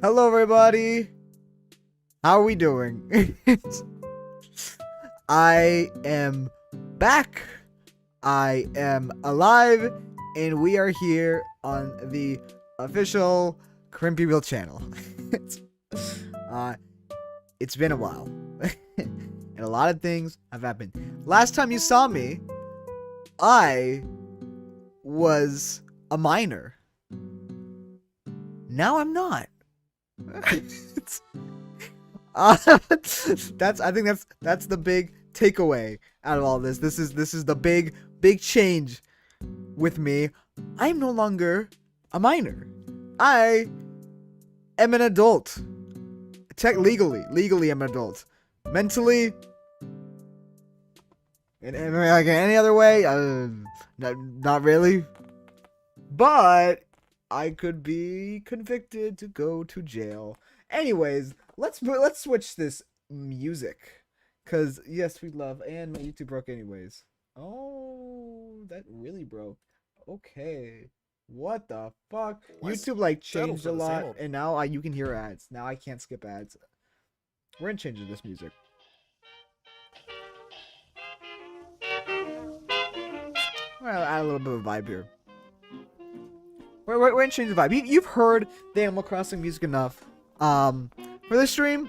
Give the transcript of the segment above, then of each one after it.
Hello, everybody. How are we doing? I am back. I am alive, and we are here on the official Crimpy Wheel channel. uh, it's been a while, and a lot of things have happened. Last time you saw me, I was a minor. Now I'm not. I think that's the big takeaway out of all this. This is the big change with me. I'm no longer a minor. I am an adult. Legally I'm an adult. Mentally, in like any other way, not really. But I could be convicted to go to jail. Anyways, let's switch this music, cause yes, we love, and my YouTube broke anyways. Oh, that really broke. Okay, what the fuck? Let's YouTube like settle changed for a the same lot, old- and now you can hear ads. Now I can't skip ads. We're gonna change this music. We're gonna add a little bit of a vibe here. We're gonna change the vibe. You've heard the Animal Crossing music enough. For this stream,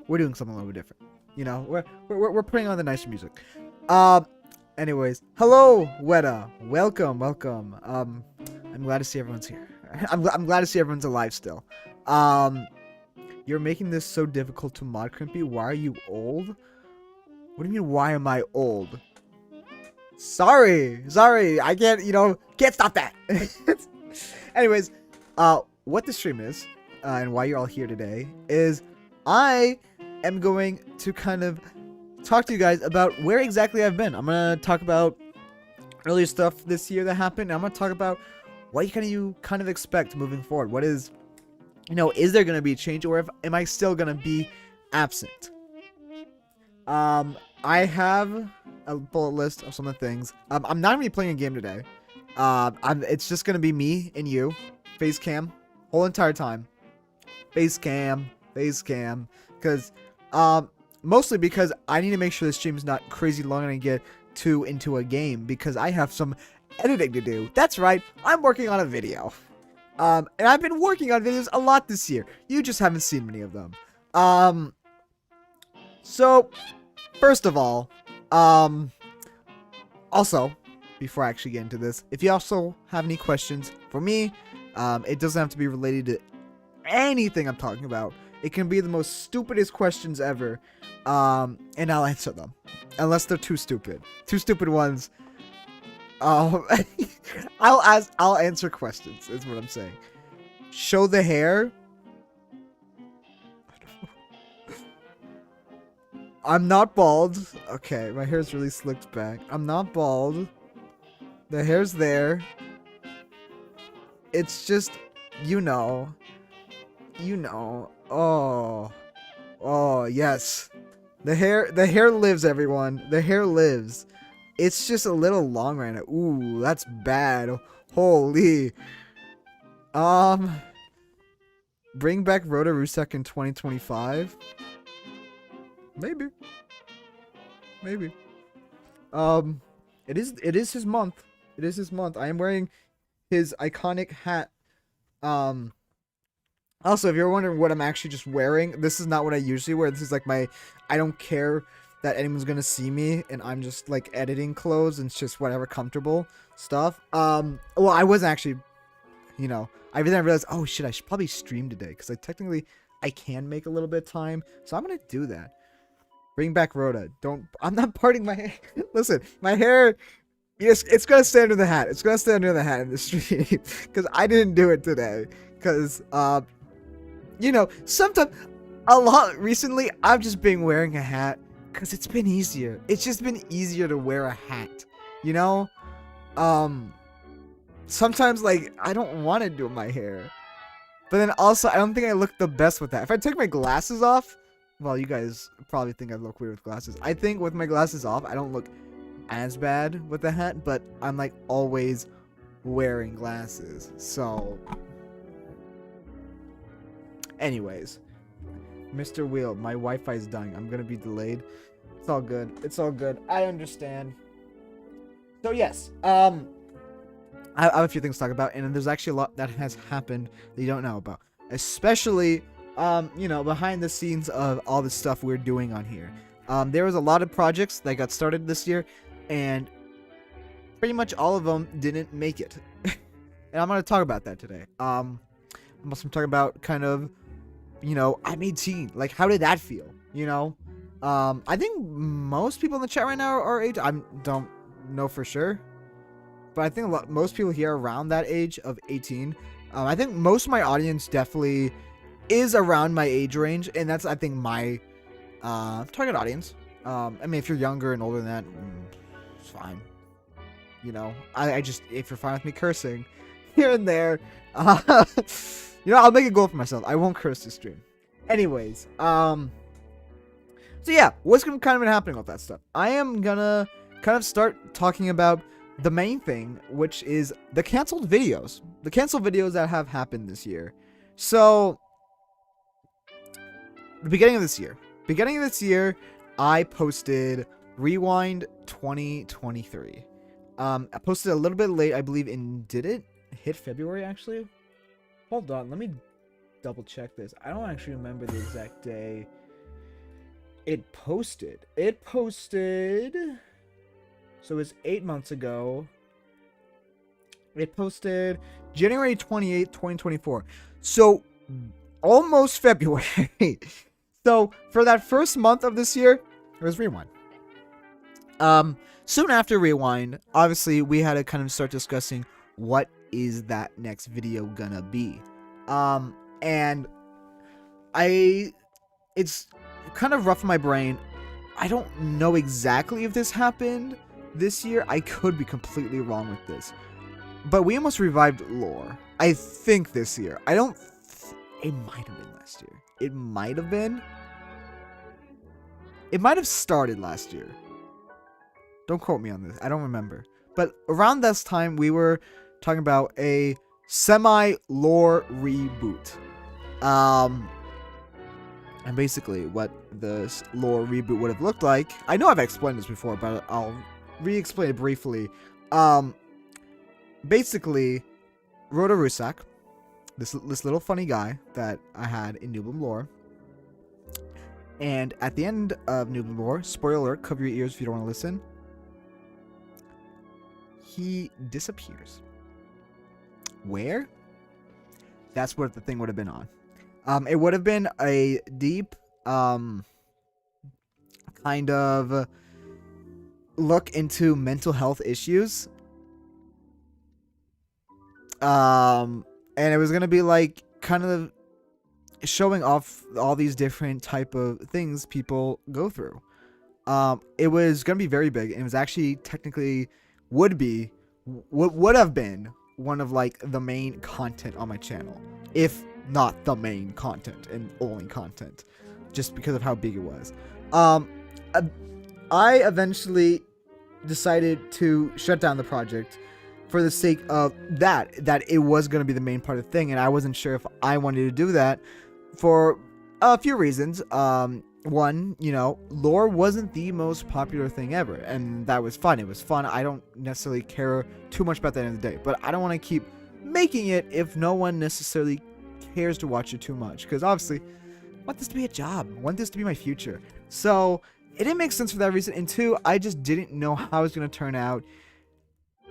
we're doing something a little bit different. You know, we're putting on the nicer music. Anyways, hello, Weta. Welcome. I'm glad to see everyone's here. I'm glad to see everyone's alive still. You're making this so difficult to mod, Crimpy. Why are you old? What do you mean? Why am I old? Sorry, I can't stop that. Anyways, what the stream is, and why you're all here today is I am going to kind of talk to you guys about where exactly I've been. I'm gonna talk about earlier stuff this year that happened. I'm gonna talk about what you kind of expect moving forward. What is, is there gonna be a change, or am I still gonna be absent? I have a bullet list of some of the things. I'm not gonna be playing a game today. It's just gonna be me and you, face cam, whole entire time. Face cam, because mostly because I need to make sure the stream's not crazy long and I get too into a game, because I have some editing to do. That's right, I'm working on a video. And I've been working on videos a lot this year. You just haven't seen many of them. So first of all, also, before I actually get into this, if you also have any questions for me, it doesn't have to be related to anything I'm talking about. It can be the most stupidest questions ever, and I'll answer them, unless they're too stupid. Too stupid ones. I'll answer questions. Is what I'm saying. Show the hair. I'm not bald. Okay, my hair's really slicked back. I'm not bald. The hair's there. It's just, Oh, yes. The hair lives, everyone. The hair lives. It's just a little long right now. Ooh, that's bad. Holy. Bring back Roto-Roosak in 2025. Maybe. It is his month. It is his month. I am wearing his iconic hat. Also, if you're wondering what I'm actually just wearing, this is not what I usually wear. This is like I don't care that anyone's gonna see me, and I'm just like editing clothes, and it's just whatever comfortable stuff. Well, I wasn't actually, I realized, oh shit, I should probably stream today, because I can make a little bit of time, so I'm gonna do that. Bring back Rhoda. I'm not parting my hair. Listen, my hair, yes, it's gonna stay under the hat. It's gonna stay under the hat in the stream, because I didn't do it today. Because, sometimes, a lot recently, I've just been wearing a hat, because it's been easier. It's just been easier to wear a hat, Sometimes, like, I don't want to do my hair. But then also, I don't think I look the best with that. If I take my glasses off, well, you guys probably think I look weird with glasses. I think with my glasses off, I don't look as bad with the hat, but I'm like always wearing glasses. So Anyways, Mr. Wheel, my Wi-Fi is dying. I'm gonna be delayed. It's all good. It's all good. I understand. So yes, I have a few things to talk about, and there's actually a lot that has happened that you don't know about, especially behind the scenes of all the stuff we're doing on here. There was a lot of projects that got started this year, and pretty much all of them didn't make it. And I'm going to talk about that today. I'm also talking about kind of, I'm 18. Like, how did that feel? I think most people in the chat right now are age. I don't know for sure, but I think most people here are around that age of 18. I think most of my audience definitely is around my age range, and that's, I think, my target audience. I mean, if you're younger and older than that, it's fine. I just, if you're fine with me cursing here and there, I'll make a goal for myself. I won't curse this stream. Anyways, so yeah, what's kind of been happening with that stuff? I am gonna kind of start talking about the main thing, which is the canceled videos. The canceled videos that have happened this year. So, the beginning of this year, I posted Rewind 2023. I posted a little bit late, I believe, did it hit February, actually? Hold on, let me double check this. I don't actually remember the exact day it posted. So it's 8 months ago. It posted January 28th, 2024. So, almost February. So, for that first month of this year, it was Rewind. Soon after Rewind, obviously, we had to kind of start discussing what is that next video gonna be. And it's kind of rough in my brain. I don't know exactly if this happened this year. I could be completely wrong with this. But we almost revived lore. I think this year. It might have been last year. It might have been. It might have started last year. Don't quote me on this. I don't remember. But around this time, we were talking about a semi-lore reboot. And basically, what this lore reboot would have looked like. I know I've explained this before, but I'll re-explain it briefly. Basically, Roto Rusak, this little funny guy that I had in Noob Lore. And at the end of Noob Lore, spoiler alert, cover your ears if you don't want to listen. He disappears. Where? That's what the thing would have been on. It would have been a deep, kind of look into mental health issues. And it was gonna be like kind of showing off all these different type of things people go through. It was gonna be very big, and it was actually technically would have been one of like the main content on my channel, if not the main content and only content, just because of how big it was. I eventually decided to shut down the project for the sake of that it was going to be the main part of the thing, and I wasn't sure if I wanted to do that for a few reasons. One, lore wasn't the most popular thing ever, and that was fun. It was fun. I don't necessarily care too much about that end of the day, but I don't want to keep making it if no one necessarily cares to watch it too much, because obviously I want this to be a job. I want this to be my future. So it didn't make sense for that reason, and two, I just didn't know how it was going to turn out,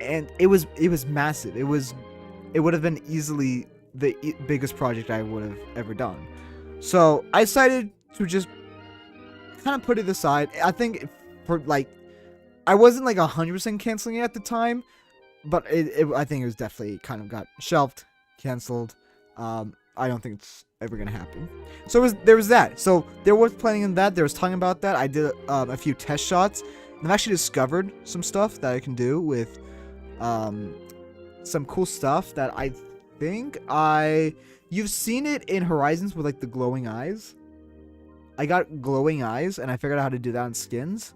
and it was massive. It would have been easily the biggest project I would have ever done. So I decided to just kind of put it aside. I think I wasn't like 100% canceling it at the time, but I think it was definitely kind of got shelved, canceled. I don't think it's ever gonna happen. So there was that. So there was planning on that. There was talking about that. I did a few test shots. I've actually discovered some stuff that I can do with some cool stuff that I think you've seen it in Horizons with like the glowing eyes. I got glowing eyes, and I figured out how to do that on skins.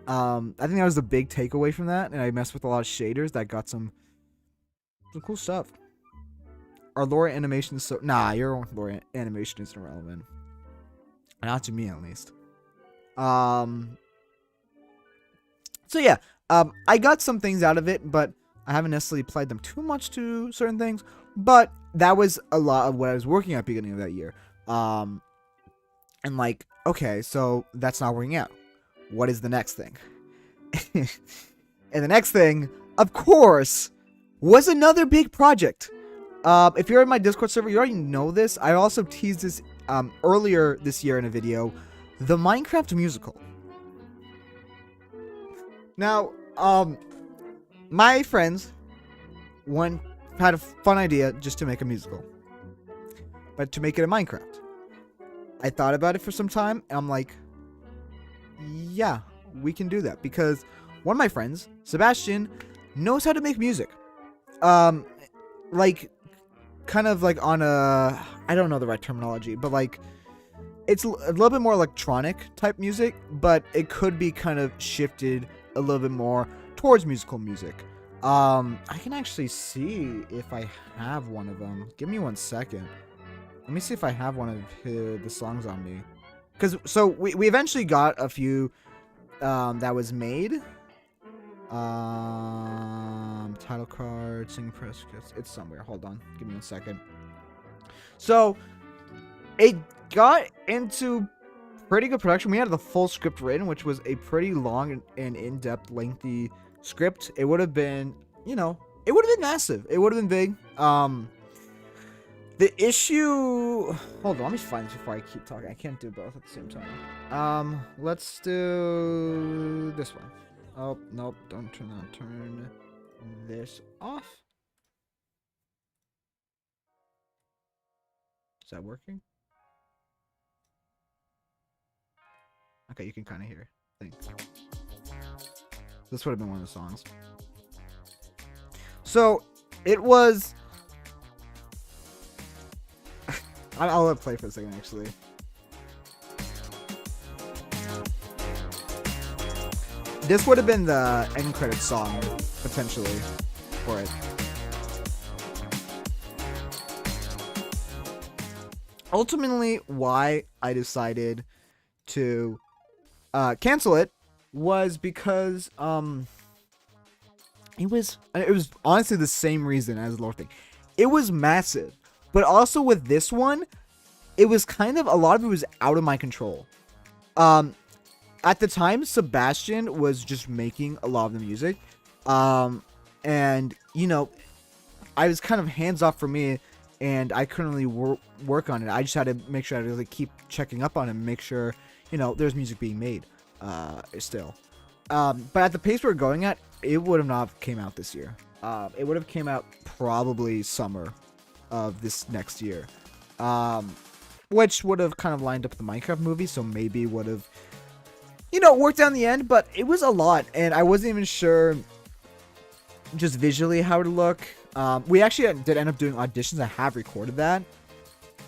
I think that was the big takeaway from that, and I messed with a lot of shaders that got some cool stuff. our lore animation is so... Nah, your lore animation isn't relevant. Not to me, at least. So yeah, I got some things out of it, but I haven't necessarily applied them too much to certain things. But that was a lot of what I was working at beginning of that year. And like, okay, so that's not working out. What is the next thing? And the next thing, of course, was another big project. If you're in my Discord server, you already know this. I also teased this earlier this year in a video. The Minecraft musical. Now, my friends had a fun idea just to make a musical. But to make it a Minecraft. I thought about it for some time, and I'm like, yeah, we can do that. Because one of my friends, Sebastian, knows how to make music. Like, kind of like on a... I don't know the right terminology, but like... It's a little bit more electronic type music, but it could be kind of shifted a little bit more towards musical music. I can actually see if I have one of them. Give me 1 second. Let me see if I have one of the songs on me. So we eventually got a few that was made. Title card, singing press. It's somewhere. Hold on. Give me 1 second. So it got into pretty good production. We had the full script written, which was a pretty long and in-depth, lengthy script. It would have been, you know, it would have been massive. It would have been big. The issue... Hold on, let me find this before I keep talking. I can't do both at the same time. Let's do this one. Oh, nope, don't turn that. Turn this off. Is that working? Okay, you can kind of hear. Thanks. This would have been one of the songs. So, it was... I'll let it play for a second, actually. This would have been the end credit song, potentially, for it. Ultimately, why I decided to cancel it was because it was honestly the same reason as the Lord thing. It was massive, but also with this one, it was kind of a lot of it was out of my control. At the time, Sebastian was just making a lot of the music, and you know, I was kind of hands off for me, and I couldn't really work on it. I just had to make sure I really keep checking up on it and make sure, you know, there's music being made still. But at the pace we're going at, it would have not came out this year. It would have came out probably summer of this next year, which would have kind of lined up with the Minecraft movie, so maybe would have, you know, worked out in the end. But it was a lot, and I wasn't even sure just visually how it would look. We actually did end up doing auditions. I have recorded that.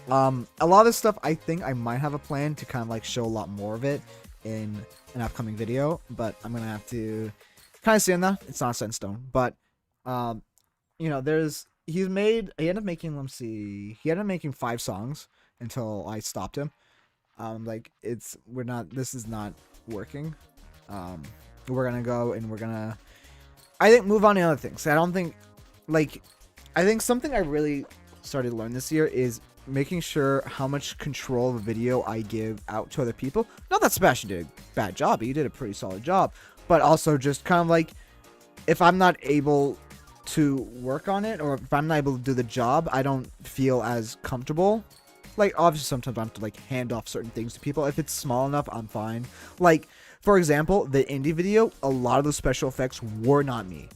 A lot of this stuff, I think I might have a plan to kind of like show a lot more of it in an upcoming video, but I'm gonna have to kind of stay on that. It's not set in stone, but you know, he ended up making, let me see, he ended up making 5 songs until I stopped him. Like, this is not working. We're gonna go and we're gonna, I think, move on to other things. I don't think, like, I think something I really started to learn this year is making sure how much control of a video I give out to other people. Not that Sebastian did a bad job, he did a pretty solid job, but also just kind of like, if I'm not able to work on it, or if I'm not able to do the job, I don't feel as comfortable. Like, obviously sometimes I have to like hand off certain things to people. If it's small enough, I'm fine. Like, for example, the indie video, a lot of the special effects were not me.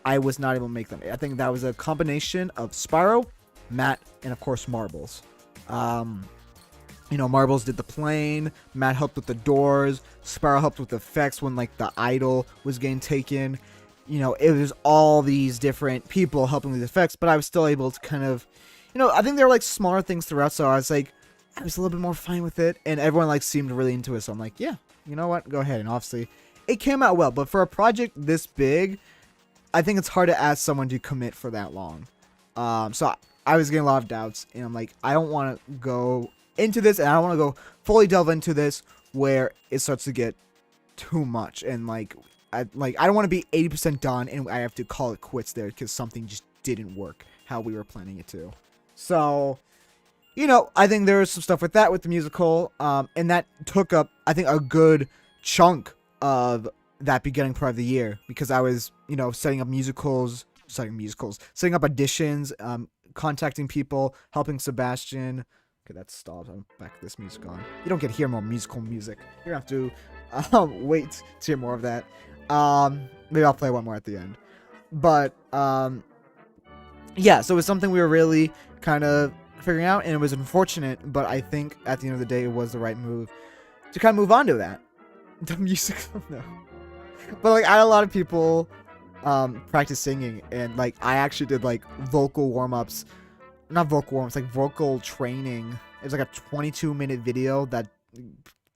I was not able to make them. I think that was a combination of Spyro, Matt, and of course Marbles. You know, Marbles did the plane, Matt helped with the doors, Spyro helped with the effects when like the idol was getting taken. You know, it was all these different people helping with the effects, but I was still able to kind of, you know, I think there were like smaller things throughout, so I was like, I was a little bit more fine with it, and everyone like seemed really into it, so I'm like, yeah, you know what, go ahead. And obviously it came out well, but for a project this big, I think it's hard to ask someone to commit for that long. So I was getting a lot of doubts, and I'm like, I don't want to go into this, and I don't want to go fully delve into this where it starts to get too much, and like I don't want to be 80% done and I have to call it quits there because something just didn't work how we were planning it to. So, I think there was some stuff with that with the musical, and that took up, I think, a good chunk of that beginning part of the year because I was, setting up auditions, contacting people, helping Sebastian. Okay, that stopped. I'm back to this music on. You don't get to hear more musical music. You're gonna have to wait to hear more of that. Maybe I'll play one more at the end. But yeah, so it was something we were really kind of figuring out, and it was unfortunate, but I think at the end of the day it was the right move to kind of move on to that. The music, no. But like I had a lot of people practice singing, and like I actually did like vocal warm-ups. Not vocal warm-ups, like vocal training. It was like a 22-minute video that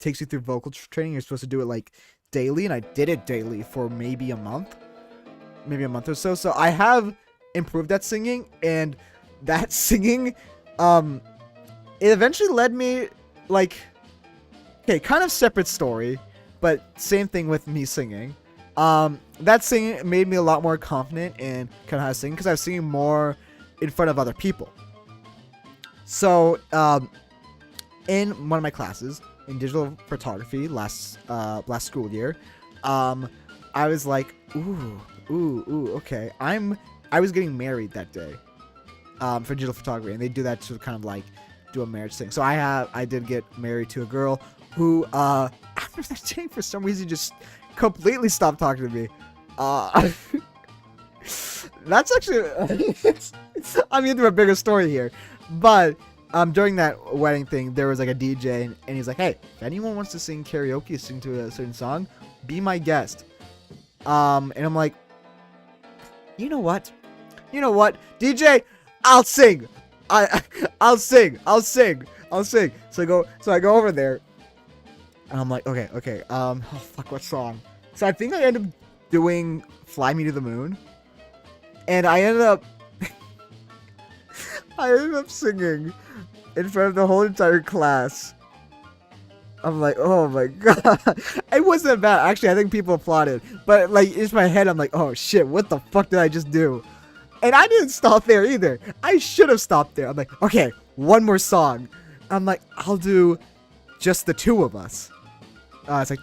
takes you through vocal training. You're supposed to do it like daily, and I did it daily for maybe a month or so. So I have improved at singing, and that singing, it eventually led me like, okay, kind of separate story, but same thing with me singing. That singing made me a lot more confident in kind of how to sing because I was singing more in front of other people. So, in one of my classes in digital photography last school year, I was like, okay. I was getting married that day, for digital photography, and they do that to kind of like do a marriage thing. So I did get married to a girl who, after that day, for some reason, just completely stopped talking to me. That's actually, I'm into a bigger story here, but during that wedding thing, there was like a DJ, and he's like, hey, if anyone wants to sing karaoke, sing to a certain song, be my guest. And I'm like, you know what, DJ, I'll sing. I'll sing. So I go over there, and I'm like, okay, oh fuck, what song? So I think I ended up doing Fly Me to the Moon, and I ended up singing in front of the whole entire class. I'm like, oh my god. It wasn't bad. Actually, I think people applauded. But like in my head, I'm like, oh shit, what the fuck did I just do? And I didn't stop there either. I should have stopped there. I'm like, okay, one more song. I'm like, I'll do Just the Two of Us. It's like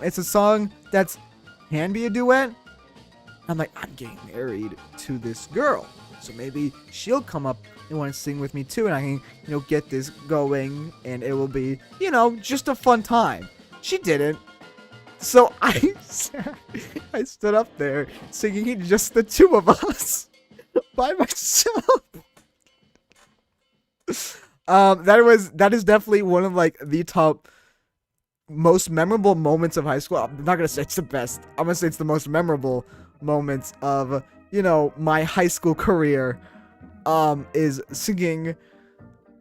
it's a song that's can be a duet. I'm like, I'm getting married to this girl, so maybe she'll come up and want to sing with me too, and I can, get this going, and it will be, just a fun time. She didn't. So I stood up there singing Just the Two of Us by myself. That is definitely one of like the top most memorable moments of high school. I'm not gonna say it's the best. I'm gonna say it's the most memorable moments of my high school career. Is singing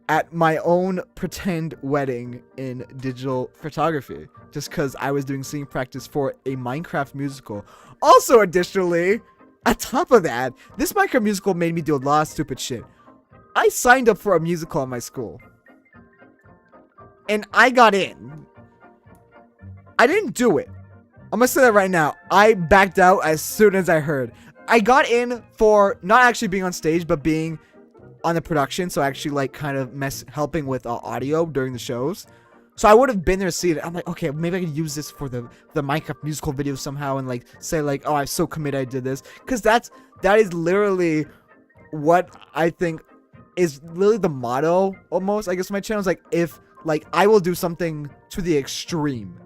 at my own pretend wedding in digital photography, just because I was doing singing practice for a Minecraft musical. Also, additionally, on top of that, this Minecraft musical made me do a lot of stupid shit. I signed up for a musical at my school, and I got in. I didn't do it. I'm gonna say that right now. I backed out as soon as I heard. I got in for not actually being on stage, but being on the production, so actually like kind of helping with audio during the shows. So I would have been there to see it. I'm like, okay, maybe I could use this for the Minecraft musical video somehow, and like say like, oh, I'm so committed I did this, because that is literally what I think is literally the motto almost, I guess, my channel is like, if like I will do something to the extreme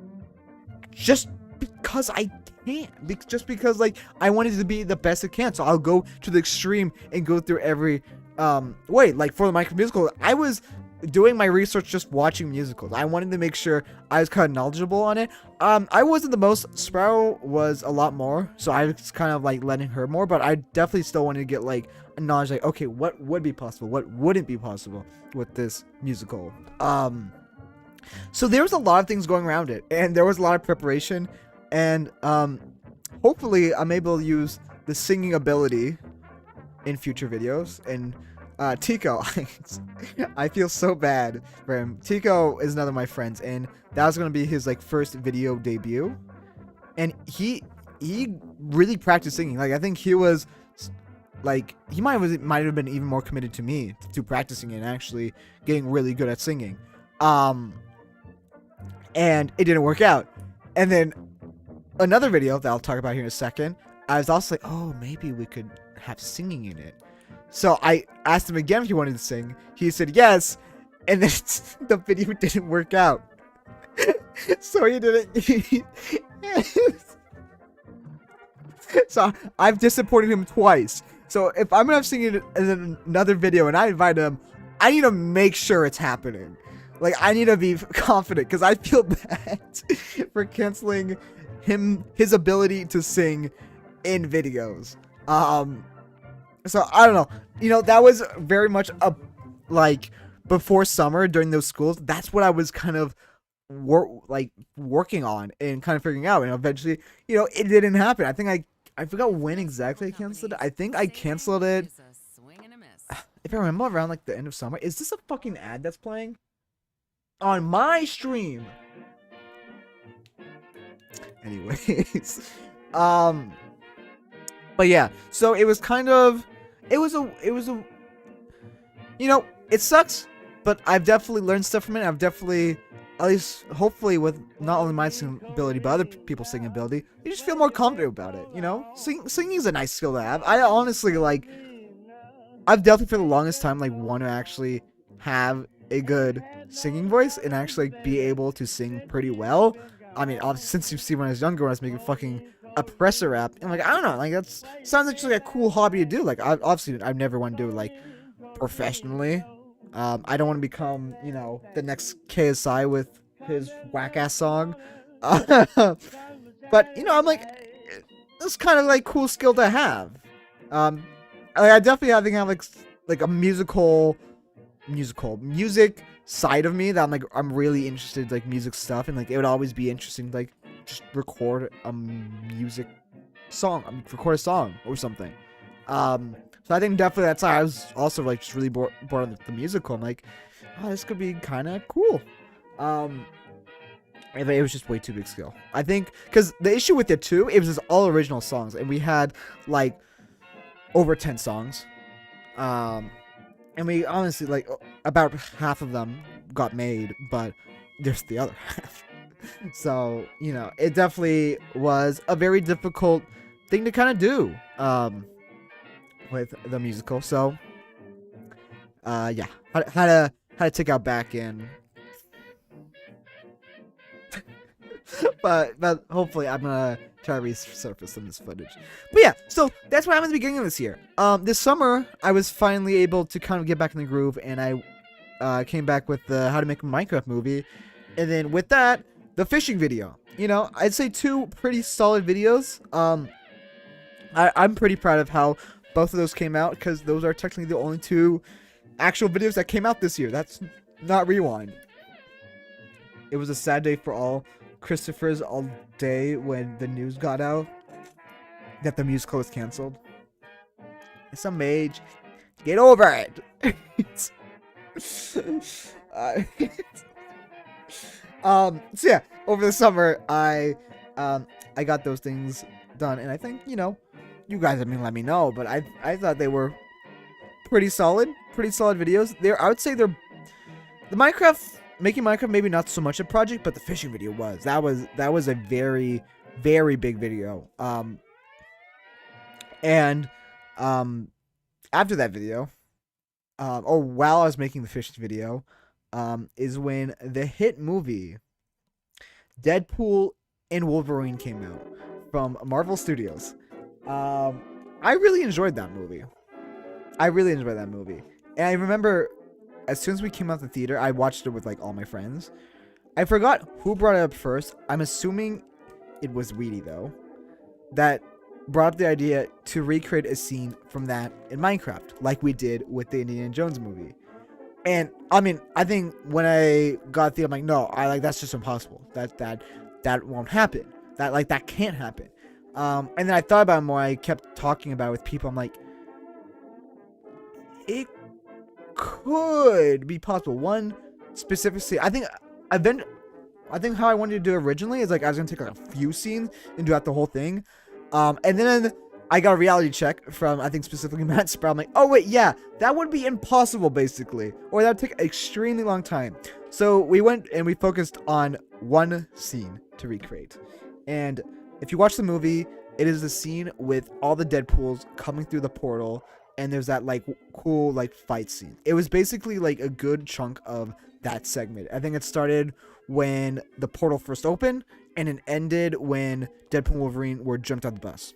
just because I can, just because like I wanted to be the best it can, so I'll go to the extreme and go through every way. Like for the Minecraft musical, I was doing my research just watching musicals. I wanted to make sure I was kind of knowledgeable on it. I wasn't the most. Sprout was a lot more, so I was kind of like letting her more, but I definitely still wanted to get like a knowledge, like, okay, what would be possible, what wouldn't be possible with this musical. So there was a lot of things going around it, and there was a lot of preparation, and hopefully I'm able to use the singing ability in future videos. And Tico, I feel so bad for him. Tico is another of my friends, and that was gonna be his like first video debut, and he really practiced singing. Like I think he was like he might have been even more committed to me to practicing and actually getting really good at singing. And it didn't work out. And then another video that I'll talk about here in a second, I was also like, oh, maybe we could have singing in it. So I asked him again if he wanted to sing. He said yes, and then the video didn't work out. So he didn't. So I've disappointed him twice. So if I'm gonna have singing in another video and I invite him, I need to make sure it's happening. Like I need to be confident because I feel bad for canceling his ability to sing in videos. So I don't know. You know, that was very much like before summer during those schools. That's what I was kind of working on and kind of figuring out. And eventually, you know, it didn't happen. I think I forgot when exactly I canceled it. I think I canceled it. If I remember, around like the end of summer. Is this a fucking ad that's playing on my stream? Anyways, but yeah. So it was kind of. It was a, you know, it sucks, but I've definitely learned stuff from it. I've definitely, at least, hopefully with not only my singing ability, but other people's singing ability, you just feel more confident about it, you know? Singing is a nice skill to have. I honestly, like, I've definitely for the longest time, like, want to actually have a good singing voice and actually like, be able to sing pretty well. I mean, since you've seen when I was younger, when I was making fucking oppressor rap, and like I don't know, like that's sounds like just like a cool hobby to do. Like I've never want to do it like professionally. I don't want to become, you know, the next KSI with his whack ass song. But you know, I'm like, it's kind of like cool skill to have. I definitely think I have like a music side of me that I'm really interested in, like music stuff, and like it would always be interesting to, like just record a music song, record a song or something. So I think definitely that's why I was also like just really bored on the musical. I'm like, oh, this could be kind of cool. It was just way too big skill. I think because the issue with it too, it was just all original songs, and we had like over 10 songs. And we honestly, like, about half of them got made, but there's the other half. So, you know, it definitely was a very difficult thing to kind of do, with the musical. So, yeah, had to take out back in. but hopefully I'm gonna try to resurface some of this footage. But yeah, so that's what happened at the beginning of this year. This summer I was finally able to kind of get back in the groove, and I came back with the How to Make a Minecraft movie, and then with that, the fishing video. You know, I'd say 2 pretty solid videos. I'm pretty proud of how both of those came out, because those are technically the only 2 actual videos that came out this year. That's not Rewind. It was a sad day for all Christophers all day when the news got out that the musical was canceled. It's a mage. Get over it. So yeah, over the summer I got those things done, and I think, you know, you guys have been let me know, but I thought they were pretty solid videos. I would say they're making Minecraft maybe not so much a project, but the fishing video was. That was a very, very big video. And after that video, or while I was making the fishing video, is when the hit movie Deadpool and Wolverine came out from Marvel Studios. I really enjoyed that movie. And I remember, as soon as we came out the theater, I watched it with like all my friends. I forgot who brought it up first. I'm assuming it was Weedy though, that brought up the idea to recreate a scene from that in Minecraft, like we did with the Indiana Jones movie. And I mean, I think when I got the, I'm like, no, that's just impossible. That won't happen. That can't happen. And then I thought about it more. I kept talking about it with people. I'm like, it could be possible. One specific scene. I think how I wanted to do it originally is like I was gonna take like a few scenes and do out the whole thing. And then I got a reality check from, I think specifically Matt Sprout. I'm like, oh wait, yeah, that would be impossible basically, or that would take an extremely long time. So we went and we focused on one scene to recreate. And if you watch the movie, it is the scene with all the Deadpools coming through the portal, and there's that like cool like fight scene. It was basically like a good chunk of that segment. I think it started when the portal first opened, and it ended when Deadpool and Wolverine were jumped on the bus.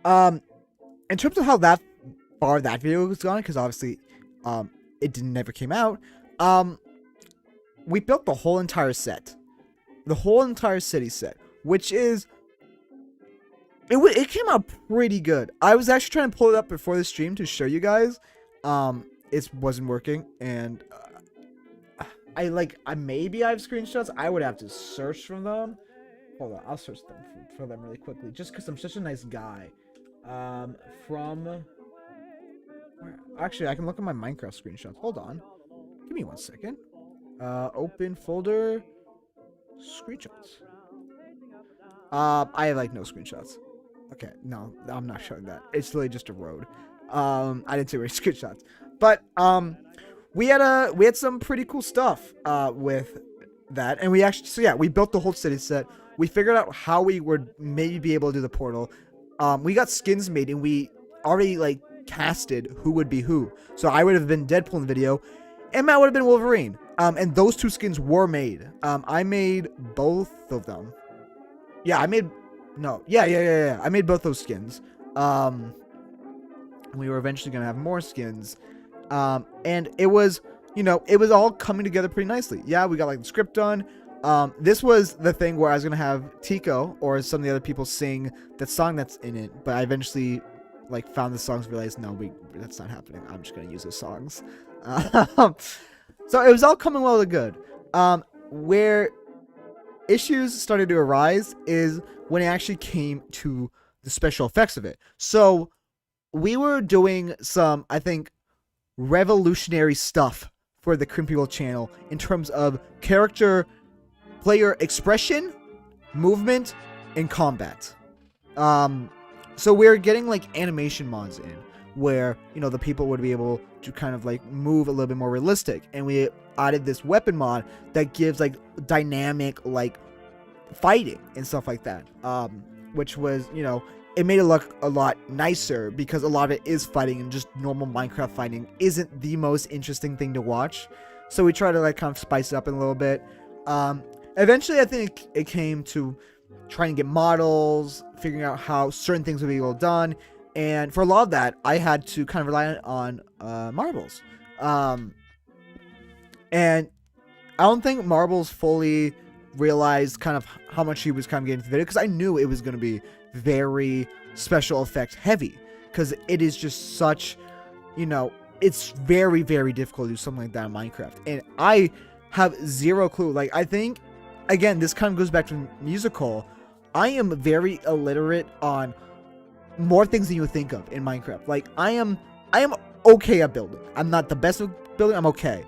In terms of how far that video was gone, because obviously, it never came out. We built the whole entire set, the whole entire city set, which is, it came out pretty good. I was actually trying to pull it up before the stream to show you guys. It wasn't working, and maybe I have screenshots. I would have to search for them. Hold on, I'll search them for them really quickly, just because I'm such a nice guy. Actually, I can look at my Minecraft screenshots. Hold on, give me 1 second. Open folder, screenshots. I have like no screenshots. Okay, no, I'm not showing that. It's literally just a road. I didn't take any screenshots, but we had some pretty cool stuff with that, and we built the whole city set. We figured out how we would maybe be able to do the portal. We got skins made, and we already like casted who would be who. So I would have been Deadpool in the video, and Matt would have been Wolverine. And those two skins were made. I made both of them. Yeah, I made both those skins. We were eventually gonna have more skins. And it was, it was all coming together pretty nicely. Yeah, we got like the script done. This was the thing where I was gonna have Tico or some of the other people sing that song that's in it, but I eventually like found the songs and realized that's not happening. I'm just gonna use those songs. So it was all coming well to good. Where issues started to arise is when it actually came to the special effects of it. So we were doing some, I think, revolutionary stuff for the Creepy World channel in terms of character, player expression, movement, and combat. So we're getting like animation mods in where, the people would be able to kind of like move a little bit more realistic, and we added this weapon mod that gives like dynamic like fighting and stuff like that, which was, it made it look a lot nicer, because a lot of it is fighting, and just normal Minecraft fighting isn't the most interesting thing to watch. So we try to like kind of spice it up a little bit. Eventually I think it came to trying to get models, figuring out how certain things would be well done, and for a lot of that I had to kind of rely on Marbles. And I don't think Marbles fully realized kind of how much he was kind of getting into the video, because I knew it was going to be very special effects heavy, because it is just such, it's very, very difficult to do something like that in Minecraft, and I have zero clue. Like, I think, again, this kind of goes back to musical. I am very illiterate on more things than you would think of in Minecraft. Like, I am okay at building. I'm not the best at building. I'm okay.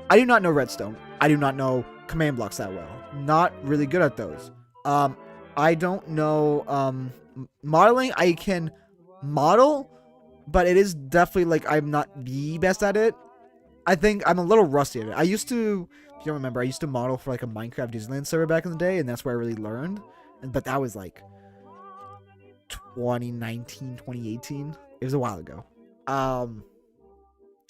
I do not know redstone. I do not know command blocks that well. Not really good at those. I don't know modeling. I can model, but it is definitely like I'm not the best at it. I think I'm a little rusty at it. I used to, if you don't remember, I used to model for like a Minecraft Disneyland server back in the day, and that's where I really learned. But that was like 2019, 2018. It was a while ago.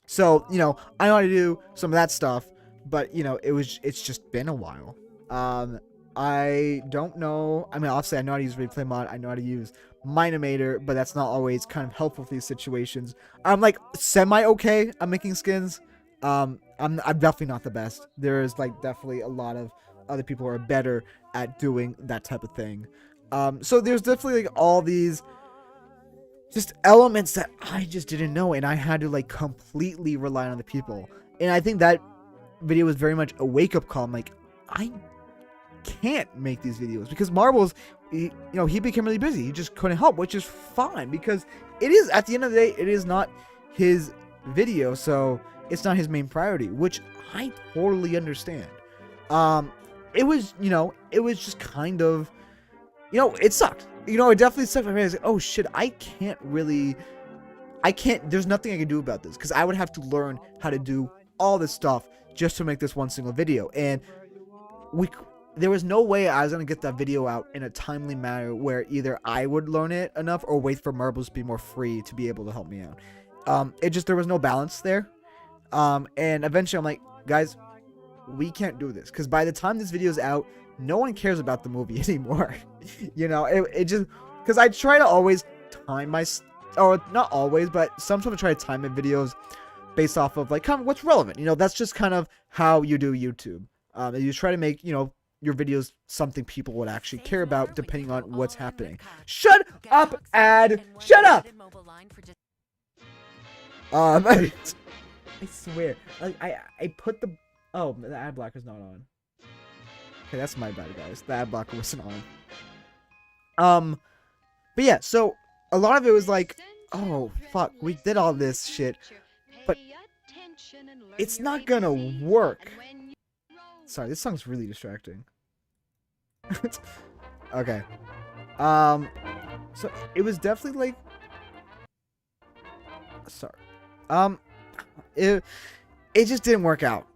So, I know how to do some of that stuff, but, it's just been a while. I don't know. I mean, obviously, I know how to use replay mod. I know how to use Minimator, but that's not always kind of helpful for these situations. I'm like semi-okay at making skins. I'm definitely not the best. There is like definitely a lot of other people who are better at doing that type of thing. So there's definitely like all these just elements that I just didn't know, and I had to like completely rely on the people. And I think that video was very much a wake-up call. I'm like, I can't make these videos, because Marbles he became really busy. He just couldn't help, which is fine because it is, at the end of the day, it is not his video, so it's not his main priority, which I totally understand. It was, it was just kind of, it sucked. It definitely sucked. I was like, oh shit, there's nothing I can do about this, because I would have to learn how to do all this stuff just to make this one single video, and there was no way I was going to get that video out in a timely manner where either I would learn it enough or wait for Marbles to be more free to be able to help me out. There was no balance there. And eventually I'm like, guys, we can't do this, because by the time this video is out, no one cares about the movie anymore. It just, because I try to always time or not always, but sometimes I try to time my videos based off of like kind of what's relevant. That's just kind of how you do YouTube. You try to make, your videos something people would actually care about depending on what's happening. Shut up, ad! Shut up! I swear. Like, I put the... Oh, the ad blocker's not on. Okay, that's my bad, guys. The ad blocker wasn't on. But yeah, so a lot of it was like, oh, fuck, we did all this shit, but it's not gonna work. Sorry, this song's really distracting. Okay. So it was definitely like, sorry. It just didn't work out.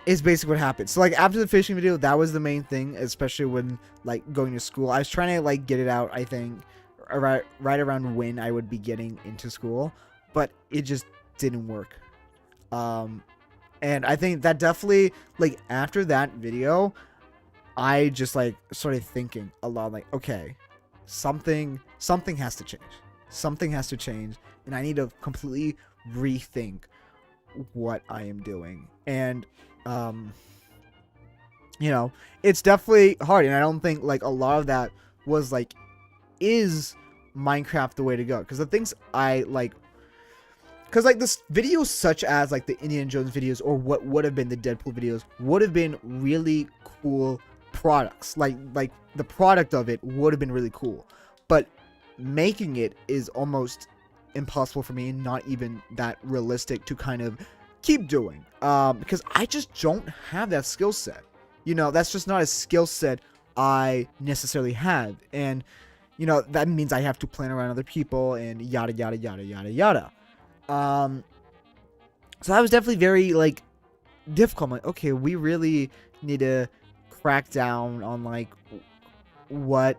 Is basically what happened. So like after the fishing video, that was the main thing, especially when like going to school. I was trying to like get it out, I think, right around when I would be getting into school, but it just didn't work. And I think that definitely, like, after that video, I just like started thinking a lot, like, okay, something has to change. Something has to change, and I need to completely rethink what I am doing. And it's definitely hard, and I don't think like a lot of that was like, is Minecraft the way to go? Because the things I like, because like this videos such as like the Indiana Jones videos or what would have been the Deadpool videos would have been really cool products. Like the product of it would have been really cool, but making it is almost impossible for me, and not even that realistic to kind of keep doing, because I just don't have that skill set. That's just not a skill set I necessarily have, and that means I have to plan around other people and yada yada yada yada yada. So that was definitely very like difficult. I'm like, okay, we really need to crack down on like what,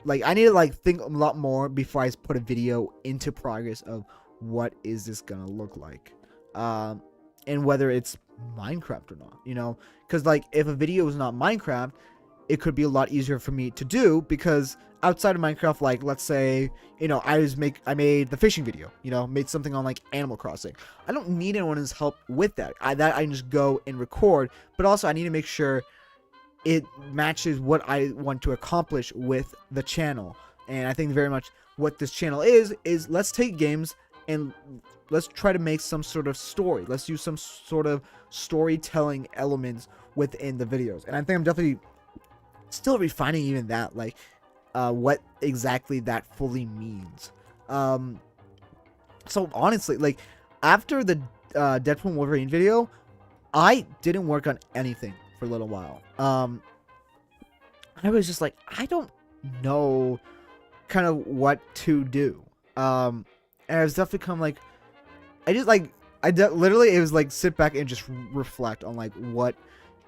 like I need to like think a lot more before I put a video into progress of what is this gonna look like, and whether it's Minecraft or not, because like if a video is not Minecraft, it could be a lot easier for me to do, because outside of Minecraft, like let's say, I made the fishing video, made something on like Animal Crossing. I don't need anyone's help with that. I can just go and record, but also I need to make sure it matches what I want to accomplish with the channel. And I think very much what this channel is let's take games and let's try to make some sort of story. Let's use some sort of storytelling elements within the videos. And I think I'm definitely still refining even that, like what exactly that fully means. So honestly, like after the Deadpool and Wolverine video, I didn't work on anything for a little while. I was just like, I don't know kind of what to do. And I was definitely kind of like, literally it was like sit back and just reflect on like, what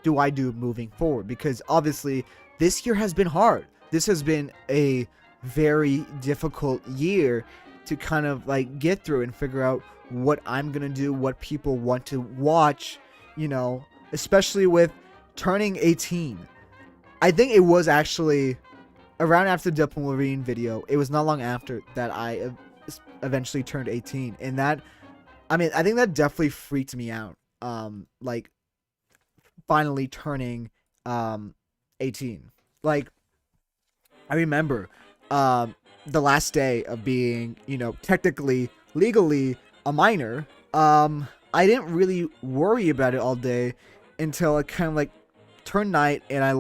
do I do moving forward? Because obviously this year has been hard. This has been a very difficult year to kind of like get through and figure out what I'm gonna do, what people want to watch, especially with turning 18. I think it was actually around after the Deadpool Wolverine video. It was not long after that I eventually turned 18, and that, I think that definitely freaked me out. Like finally turning 18. Like I remember the last day of being, technically legally a minor. I didn't really worry about it all day until it kind of like turned night, and I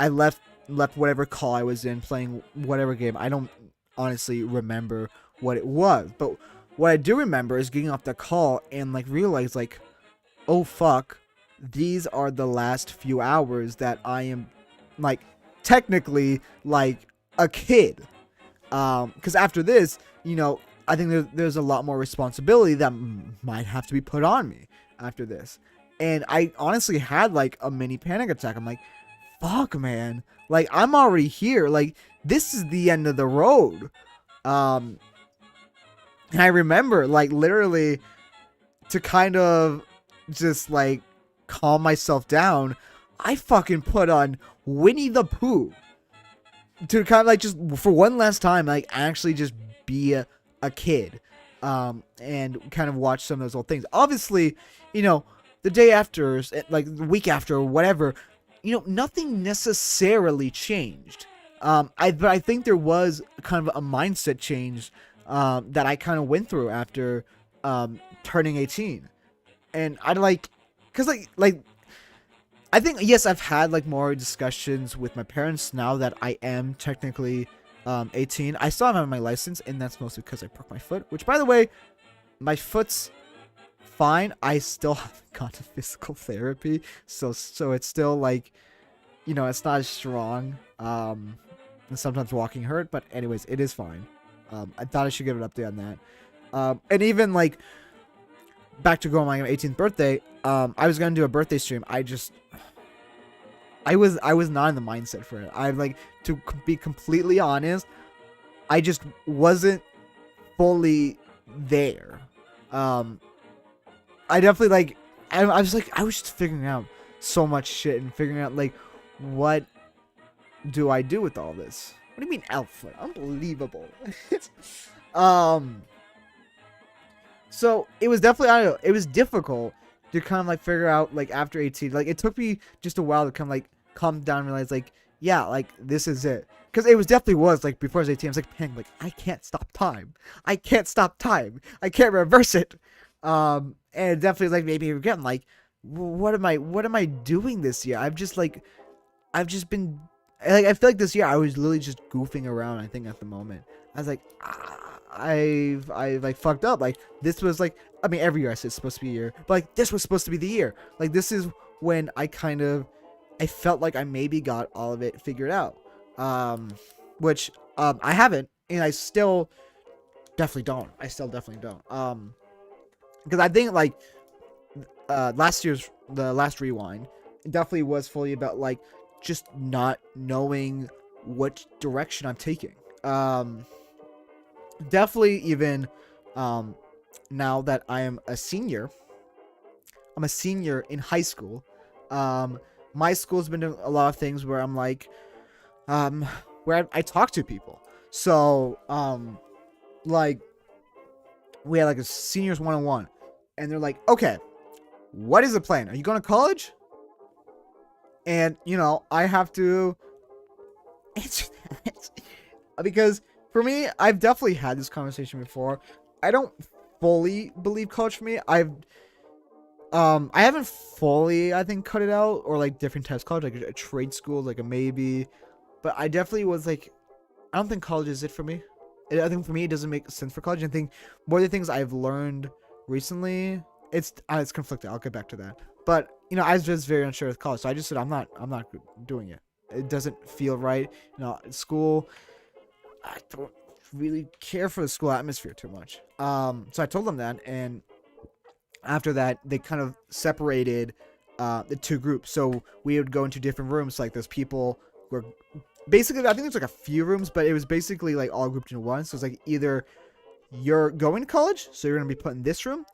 left left whatever call I was in, playing whatever game. I don't honestly remember what it was, but what I do remember is getting off the call and like realize like, oh fuck, these are the last few hours that I am like technically like a kid. Because after this, you know, I think there's a lot more responsibility that might have to be put on me after this. And I honestly had like a mini panic attack. I'm like, fuck, man. Like, I'm already here. Like, this is the end of the road. And I remember, like, literally to kind of just, like, calm myself down, I fucking put on Winnie the Pooh to kind of, like, just for one last time, like, actually just be a kid. And kind of watch some of those old things. Obviously, you know, the day after, like, the week after, or whatever, you know, nothing necessarily changed. But I think there was kind of a mindset change that I kind of went through after turning 18. And I like, cause like I think, yes, I've had like more discussions with my parents now that I am technically 18. I still haven't my license, and that's mostly because I broke my foot. Which, by the way, my foot's fine. I still haven't gone to physical therapy, so it's still like, you know, it's not as strong. And sometimes walking hurt, but anyways, it is fine. I thought I should give an update on that. And even like back to going my 18th birthday, I was gonna do a birthday stream. I was not in the mindset for it. I like, to be completely honest, I just wasn't fully there. I definitely like, I was just figuring out so much shit and figuring out like, what do I do with all this? What do you mean Elffoot? Unbelievable. So it was definitely, I don't know, it was difficult to kind of like figure out like after 18. Like, it took me just a while to kind of like calm down and realize like, yeah, like this is it. Because it was definitely was like before I was 18, I was like, man, like I can't stop time. I can't stop time. I can't reverse it. And it definitely like maybe again like, what am I doing this year? I've just been like, I feel like this year I was literally just goofing around. I think at the moment I was like, I like fucked up. Like, this was like, I mean, every year I say it's supposed to be a year, but like this was supposed to be the year. Like, this is when I felt like I maybe got all of it figured out. Which I haven't, and I still definitely don't. Because I think like the last rewind, it definitely was fully about like just not knowing what direction I'm taking. Definitely even now that I am a senior. I'm a senior in high school. My school's been doing a lot of things where I'm like, where I talk to people. So, like, we had like a seniors 1-on-1, and they're like, okay, what is the plan? Are you going to college? And, you know, I have to answer that. Because for me, I've definitely had this conversation before. I don't fully believe college for me. I haven't fully, I think, cut it out, or like different types of college, like a trade school, like a maybe. But I definitely was like, I don't think college is it for me. I think for me, it doesn't make sense for college. I think more of the things I've learned recently, it's conflicted. I'll get back to that. But, you know, I was just very unsure with college, so I just said I'm not doing it. It doesn't feel right. You know, school, I don't really care for the school atmosphere too much. So I told them that, and after that, they kind of separated the two groups. So we would go into different rooms. Like, there's people who are basically, I think there's like a few rooms, but it was basically like all grouped into one. So it's like either you're going to college, so you're going to be put in this room,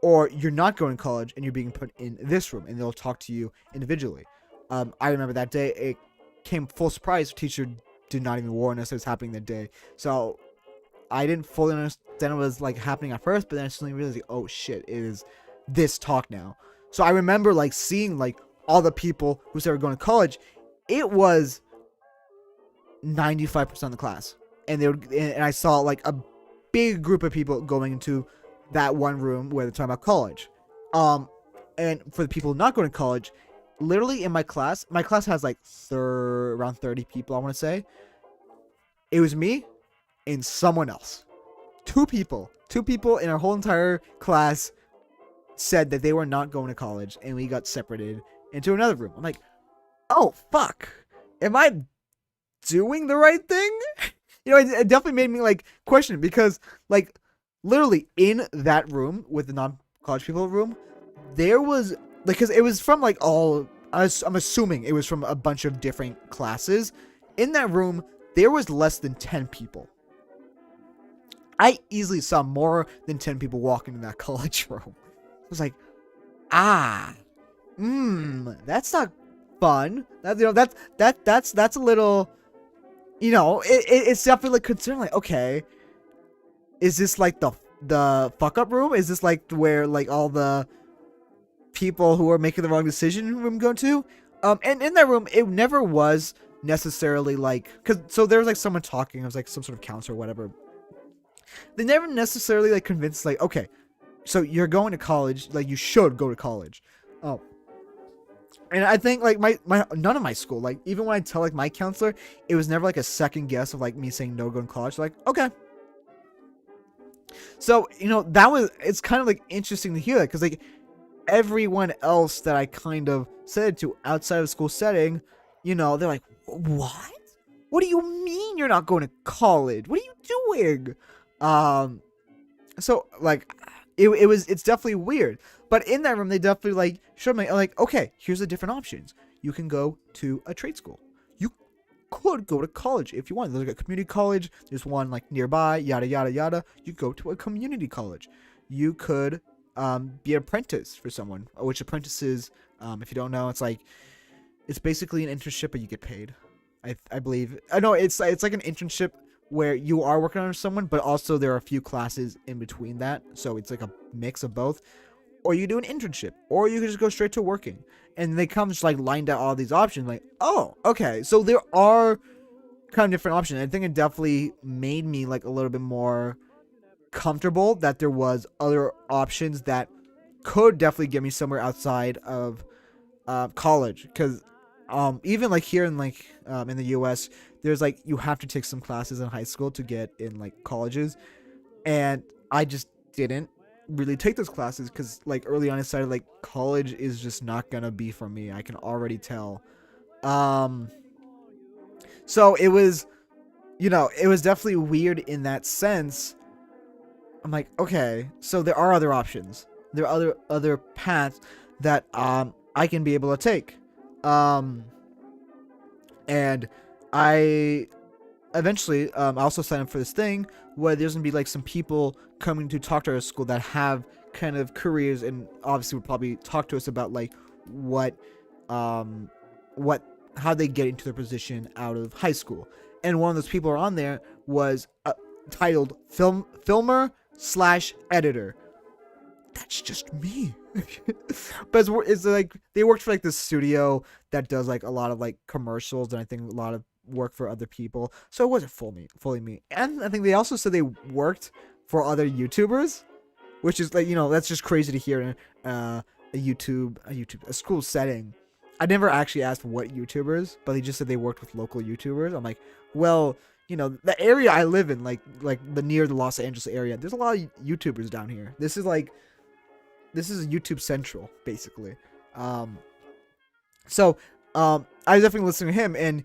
or you're not going to college and you're being put in this room, and they'll talk to you individually. I remember that day, it came full surprise. The teacher did not even warn us it was happening that day. So I didn't fully understand what was like happening at first, but then I suddenly realized, like, oh shit, it is this talk now. So I remember like seeing like all the people who started going to college. It was 95% of the class, and I saw like a big group of people going into that one room where they're talking about college. And for the people not going to college, literally in my class has like around 30 people, I want to say. It was me and someone else. Two people in our whole entire class said that they were not going to college, and we got separated into another room. I'm like, oh fuck, am I doing the right thing? It definitely made me like question it, because like literally in that room with the non-college people room, there was like, because it was from like I'm assuming it was from a bunch of different classes. In that room, there was less than 10 people. I easily saw more than 10 people walking in that college room. I was like, that's not fun. That's a little, it's definitely concerning. Like, okay, is this like the fuck up room? Is this like where like all the people who are making the wrong decision room go to? And in that room, it never was necessarily like, so there was like someone talking. It was like some sort of counselor or whatever. They never necessarily like convinced like, okay, so you're going to college, like you should go to college. Oh, and I think like my none of my school, like even when I tell like my counselor, it was never like a second guess of like me saying no going to college. Like, okay. So it's kind of like interesting to hear that, because like everyone else that I kind of said to outside of school setting, they're like, what? What do you mean you're not going to college? What are you doing? So like it's definitely weird. But in that room, they definitely like showed me like, okay, here's the different options. You can go to a trade school. You could go to college if you want. There's like a community college. There's one like nearby, yada yada yada. You go to a community college. You could be an apprentice for someone, which apprentices, if you don't know, it's basically an internship, but you get paid. I believe. I know it's like an internship where you are working under someone, but also there are a few classes in between that, so it's like a mix of both. Or you do an internship, or you can just go straight to working. And they come just like lined out all these options, like, oh, okay, so there are kind of different options. I think it definitely made me like a little bit more comfortable that there was other options that could definitely get me somewhere outside of college, because even like here in like in the US, there's like you have to take some classes in high school to get in like colleges, and I just didn't really take those classes because like early on I decided like college is just not gonna be for me. I can already tell. So it was definitely weird in that sense. I'm like, okay, so there are other options. There are other paths that I can be able to take. And I eventually I also signed up for this thing where there's gonna be like some people coming to talk to our school that have kind of careers, and obviously would probably talk to us about like how they get into their position out of high school. And one of those people on there was titled filmer/editor. That's just me. But it's like they worked for like this studio that does like a lot of like commercials, and I think a lot of work for other people, so it wasn't fully me. And I think they also said they worked for other YouTubers, which is like, that's just crazy to hear in a school setting. I never actually asked what YouTubers, but they just said they worked with local YouTubers. I'm like, well, the area I live in, like the near the Los Angeles area, there's a lot of YouTubers down here. This is YouTube Central, basically. So I was definitely listening to him, and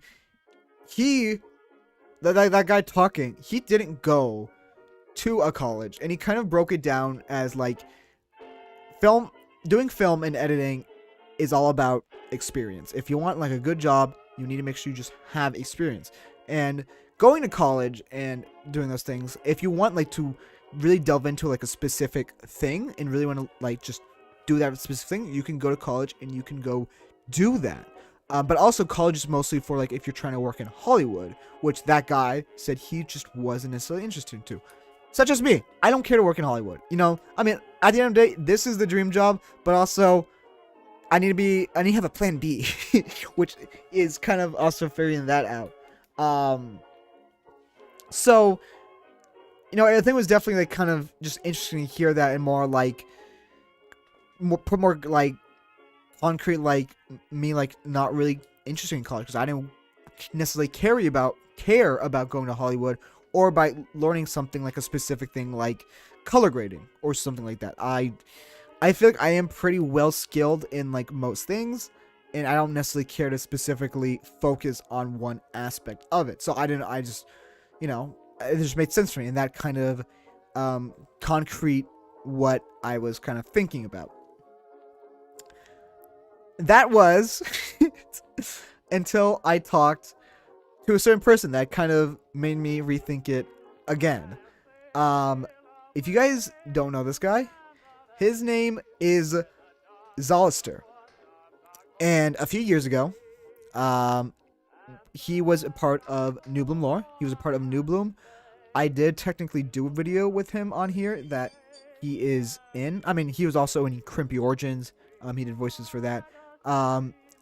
that guy talking, he didn't go to a college, and he kind of broke it down as like doing film and editing is all about experience. If you want like a good job, you need to make sure you just have experience. And going to college and doing those things, if you want like to really delve into like a specific thing and really want to like just do that specific thing, you can go to college and you can go do that. But also college is mostly for like if you're trying to work in Hollywood, which that guy said he just wasn't necessarily interested to. Such as me. I don't care to work in Hollywood. I mean, at the end of the day, this is the dream job, but also I need to have a plan B, which is kind of also figuring that out. So, I think it was definitely like kind of just interesting to hear that, and more like concrete like me like not really interested in college because I didn't necessarily care about going to Hollywood or by learning something like a specific thing like color grading or something like that. I feel like I am pretty well skilled in like most things, and I don't necessarily care to specifically focus on one aspect of it. So I just, it just made sense for me, and that kind of concrete what I was kind of thinking about. That was until I talked to a certain person that kind of made me rethink it again. If you guys don't know this guy, his name is Zolister. And a few years ago, he was a part of New Bloom Lore. He was a part of New Bloom. I did technically do a video with him on here that he is in. I mean, he was also in Crimpy Origins. He did voices for that.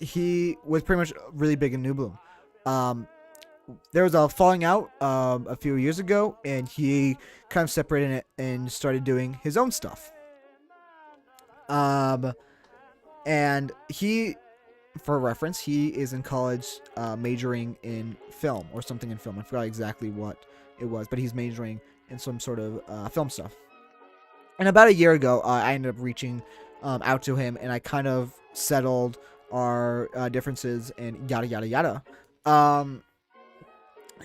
He was pretty much really big in New Bloom. There was a falling out a few years ago, and he kind of separated it and started doing his own stuff. And he, for reference, he is in college majoring in film or something in film. I forgot exactly what it was, but he's majoring in some sort of film stuff. And about a year ago, I ended up reaching out to him, and I kind of settled our differences and yada yada yada.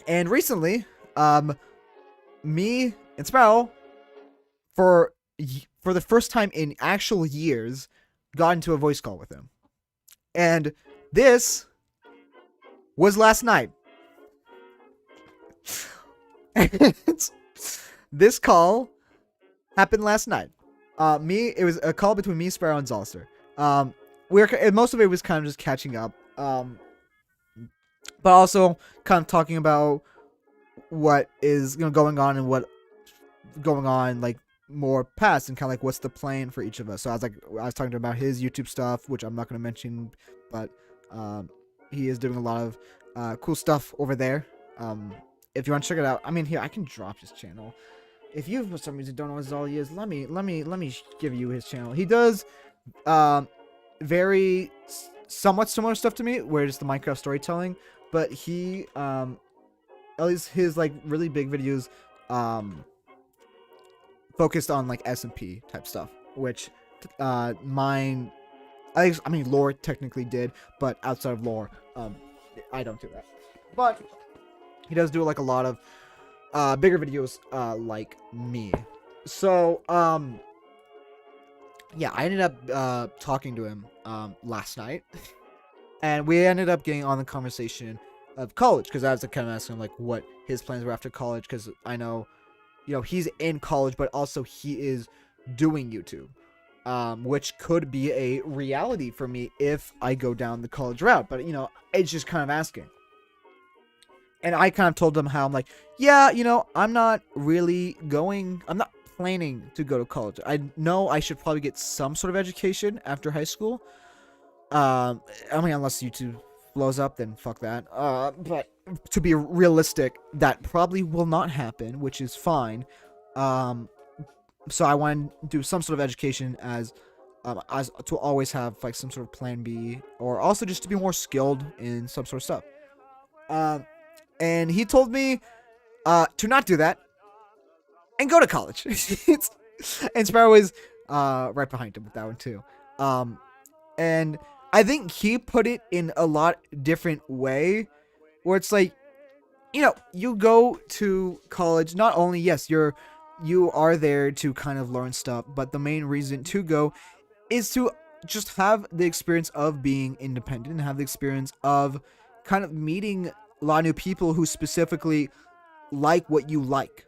And recently, me and Sparrow, for the first time in actual years, got into a voice call with him. And this was last night. This call happened last night. It was a call between me, Sparrow, and Zolster. Most of it was kind of just catching up. But also kind of talking about what is going on and what going on like more past and kind of like what's the plan for each of us. So I was talking about his YouTube stuff, which I'm not going to mention, but he is doing a lot of cool stuff over there. If you want to check it out, I mean, here I can drop his channel. If you for some reason don't know what all he is, let me give you his channel. He does very somewhat similar stuff to me, where it's the Minecraft storytelling, but he at least his like really big videos focused on like SMP type stuff, which mine, I mean lore technically did, but outside of lore, I don't do that. But he does do like a lot of bigger videos like me. So yeah, I ended up talking to him last night, and we ended up getting on the conversation of college, because I was kind of asking him like what his plans were after college, because I know, he's in college, but also he is doing YouTube, which could be a reality for me if I go down the college route. But it's just kind of asking. And I kind of told him how I'm like, yeah, I'm not planning to go to college. I know I should probably get some sort of education after high school. I mean, unless YouTube blows up, then fuck that. But to be realistic, that probably will not happen, which is fine. So I want to do some sort of education as to always have like some sort of plan B, or also just to be more skilled in some sort of stuff. And he told me to not do that and go to college. And Sparrow is right behind him with that one too. And I think he put it in a lot different way, where it's like, you go to college, not only, yes, you are there to kind of learn stuff, but the main reason to go is to just have the experience of being independent and have the experience of kind of meeting a lot of new people who specifically like what you like.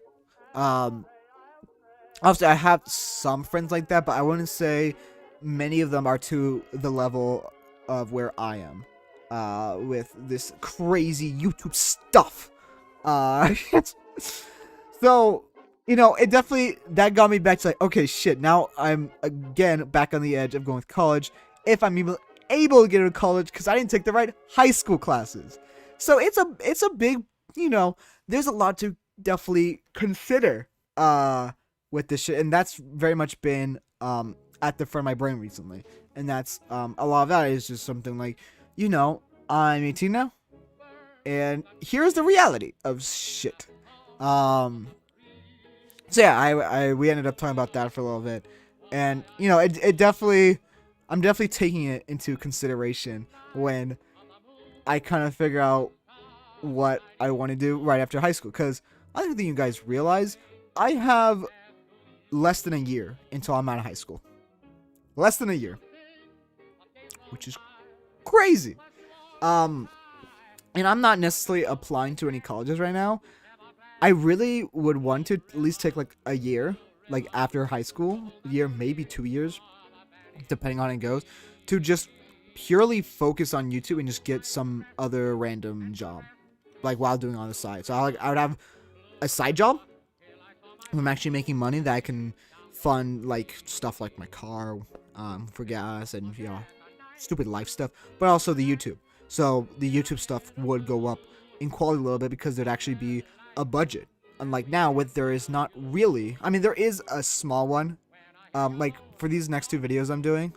Obviously, I have some friends like that, but I wouldn't say many of them are to the level of where I am with this crazy YouTube stuff. So, it definitely, that got me back to like, okay, shit, now I'm again back on the edge of going with college, if I'm able to get into college, because I didn't take the right high school classes. So it's a big, there's a lot to definitely consider with this shit, and that's very much been at the front of my brain recently, and that's a lot of that is just something like, I'm 18 now, and here's the reality of shit. So yeah, we ended up talking about that for a little bit, and it definitely, I'm definitely taking it into consideration when I kind of figure out what I want to do right after high school, because I don't think you guys realize I have less than a year until I'm out of high school. Less than a year, which is crazy. And I'm not necessarily applying to any colleges right now. I really would want to at least take like a year, like after high school, year, maybe 2 years, depending on how it goes, to just purely focus on YouTube and just get some other random job, like while doing on the side. So I would have a side job. I'm actually making money that I can fund like stuff like my car, for gas and stupid life stuff, but also the YouTube. So the YouTube stuff would go up in quality a little bit because there'd actually be a budget. Unlike now, there is not really. I mean, there is a small one. Like for these next 2 videos I'm doing,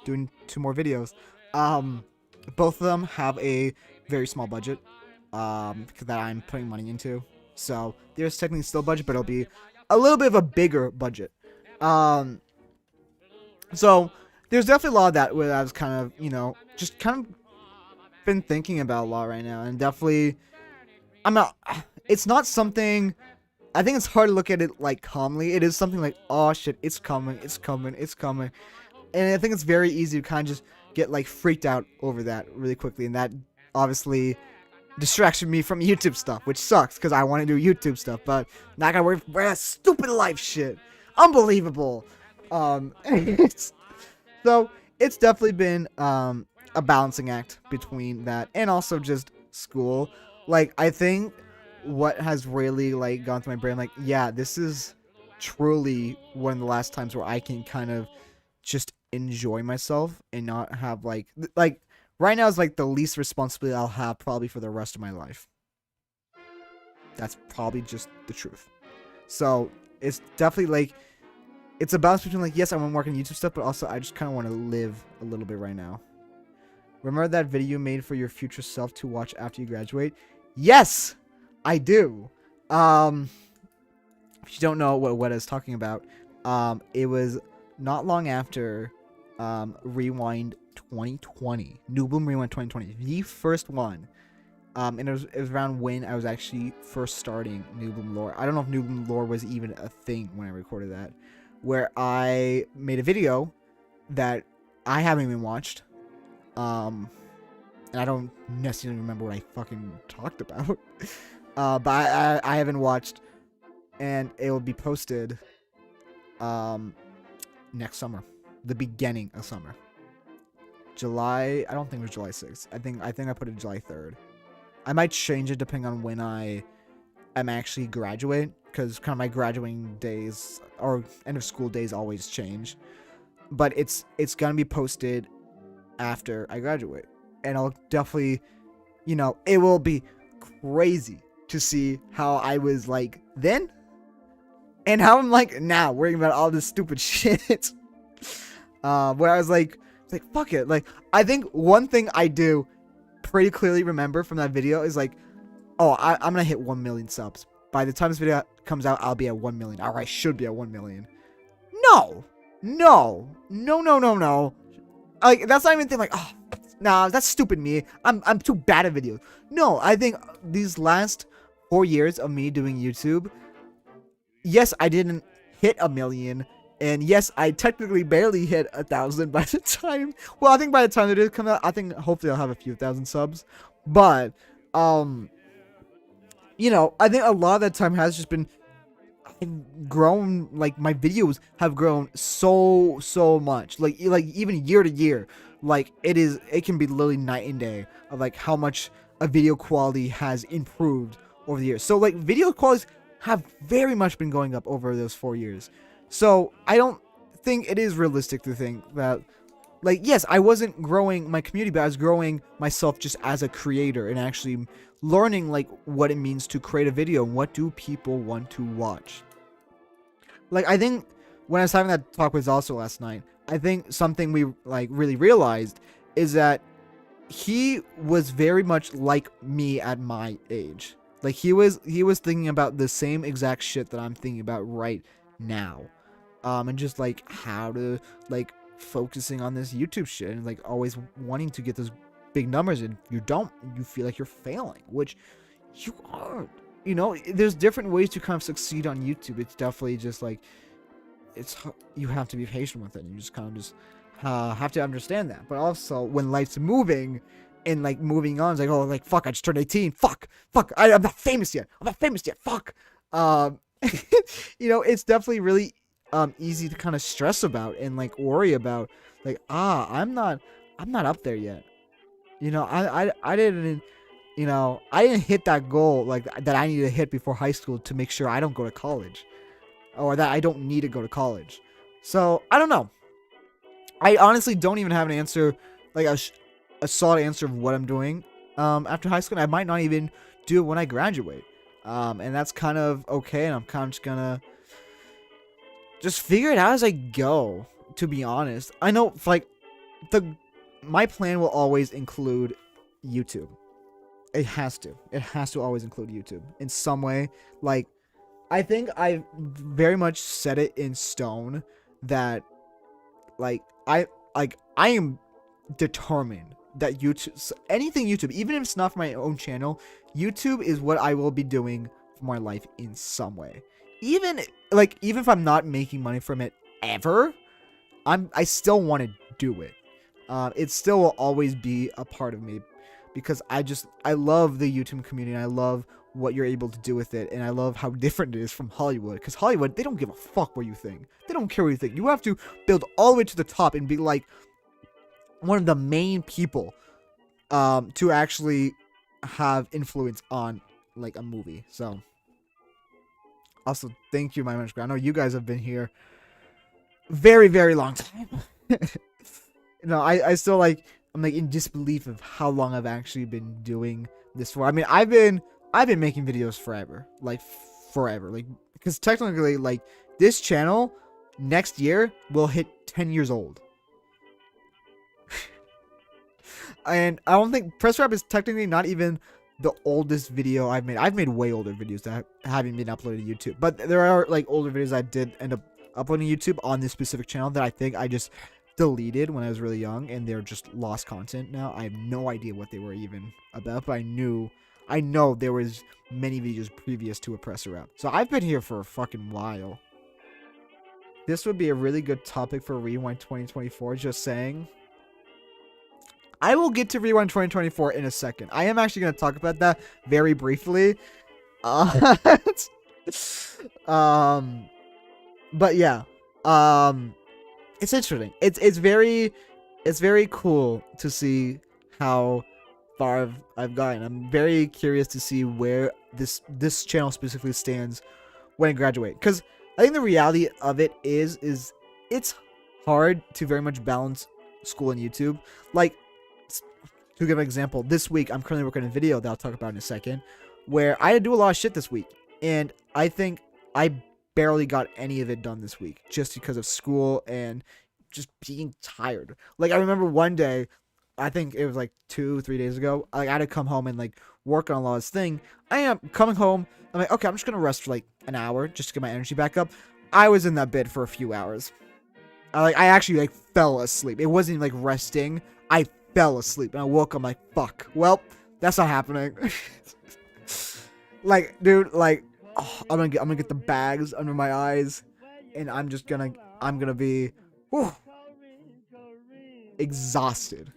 doing 2 more videos. Both of them have a very small budget, that I'm putting money into. So there's technically still budget, but it'll be a little bit of a bigger budget. So there's definitely a lot of that where I was kind of, just kind of been thinking about a lot right now, and definitely, it's not something, I think it's hard to look at it like calmly. It is something like, oh shit, it's coming, it's coming, it's coming. And I think it's very easy to kind of just get like freaked out over that really quickly, and that obviously distracts me from YouTube stuff, which sucks because I want to do YouTube stuff, but not gonna worry for that stupid life shit. Unbelievable. So it's definitely been a balancing act between that and also just school. Like, I think what has really like gone through my brain, like, yeah, this is truly one of the last times where I can kind of just enjoy myself and not have like right now is like the least responsibility I'll have probably for the rest of my life. That's probably just the truth. So it's definitely like, it's a balance between like, yes, I want to work on YouTube stuff, but also I just kind of want to live a little bit right now. Remember that video you made for your future self to watch after you graduate? Yes, I do. If you don't know what I was talking about, it was not long after Rewind 2020, New Bloom Rewind 2020, the first one. And it was around when I was actually first starting New Bloom Lore. I don't know if New Bloom Lore was even a thing when I recorded that, where I made a video that I haven't even watched. And I don't necessarily remember what I fucking talked about. But I haven't watched, and it will be posted next summer, the beginning of summer. July, I don't think it was July 6th. I think I put it July 3rd. I might change it depending on when I'm actually graduate, because kind of my graduating days or end of school days always change. But it's gonna be posted after I graduate, and I'll definitely, it will be crazy to see how I was like then and how I'm like now, worrying about all this stupid shit. Where I was like fuck it. Like, I think one thing I do pretty clearly remember from that video is like, oh, I'm gonna hit 1 million subs. By the time this video comes out, I'll be at 1 million, or I should be at 1 million. No. Like, that's not even thing like, oh, nah, that's stupid me. I'm too bad at videos. No, I think these last 4 years of me doing YouTube, yes, I didn't hit 1 million, and yes, I technically barely hit 1,000 by the time. Well, I think by the time it come out, I think hopefully I'll have a few thousand subs. But I think a lot of that time has just been, I've grown, like, my videos have grown so much, like even year to year. Like, it can be literally night and day of like how much a video quality has improved over the years. So like, video qualities have very much been going up over those 4 years. So I don't think it is realistic to think that, like, yes, I wasn't growing my community, but I was growing myself just as a creator and actually learning like what it means to create a video and what do people want to watch. Like, I think when I was having that talk with also last night, I think something we like really realized is that he was very much like me at my age. Like he was thinking about the same exact shit that I'm thinking about right now. And just like how to like focusing on this YouTube shit and like always wanting to get those big numbers, and you don't, you feel like you're failing, which you are. You know, there's different ways to kind of succeed on YouTube. It's definitely just like you have to be patient with it. You just kind of just have to understand that. But also when life's moving and like moving on, it's like, oh, like fuck, I just turned 18. Fuck, I'm not famous yet. Fuck. You know, it's definitely really easy to kind of stress about and like worry about. Like, I'm not up there yet. You know, I didn't. You know, I didn't hit that goal like that I needed to hit before high school to make sure I don't go to college, or that I don't need to go to college. So I don't know. I honestly don't even have an answer, like a solid answer of what I'm doing after high school. And I might not even do it when I graduate, and that's kind of okay. And I'm kind of just gonna just figure it out as I go. To be honest, I know like my plan will always include YouTube. It has to always include YouTube in some way. Like, I think I very much set it in stone that like I am determined that YouTube, anything YouTube, even if it's not for my own channel, YouTube is what I will be doing for my life in some way. Even if I'm not making money from it ever, I still want to do it. It still will always be a part of me, because I love the YouTube community, and I love what you're able to do with it, and I love how different it is from Hollywood, because Hollywood, they don't give a fuck what you think. They don't care what you think. You have to build all the way to the top and be like one of the main people to actually have influence on like a movie. So also, thank you, my much. I know you guys have been here very, very long time. No, I still like, I'm like in disbelief of how long I've actually been doing this for. I mean, I've been making videos forever, like because technically, like, this channel next year will hit 10 years old. And I don't think Press Rap is technically not even the oldest video I've made. I've made way older videos that haven't been uploaded to YouTube, but there are like older videos I did end up uploading to YouTube on this specific channel that I think I just deleted when I was really young, and they're just lost content now. I have no idea what they were even about, but I know there was many videos previous to a Press Rap. So I've been here for a fucking while. This would be a really good topic for Rewind 2024, just saying. I will get to Rewind 2024 in a second. I am actually going to talk about that very briefly. But yeah. It's interesting. It's very cool to see how far I've gotten. I'm very curious to see where this channel specifically stands when I graduate. Because I think the reality of it is it's hard to very much balance school and YouTube. Like, to give an example, this week I'm currently working on a video that I'll talk about in a second, where I had to do a lot of shit this week, and I think I barely got any of it done this week just because of school and just being tired. Like, I remember one day, I think it was like 2-3 days ago, I had to come home and like work on a lot of this thing. I am coming home, I'm like, okay, I'm just gonna rest for like an hour just to get my energy back up. I was in that bed for a few hours. I actually like fell asleep. It wasn't even like resting. I fell asleep and I woke up, I'm like, fuck, well, that's not happening. Like, dude, like, oh, I'm gonna get the bags under my eyes, and I'm gonna be exhausted.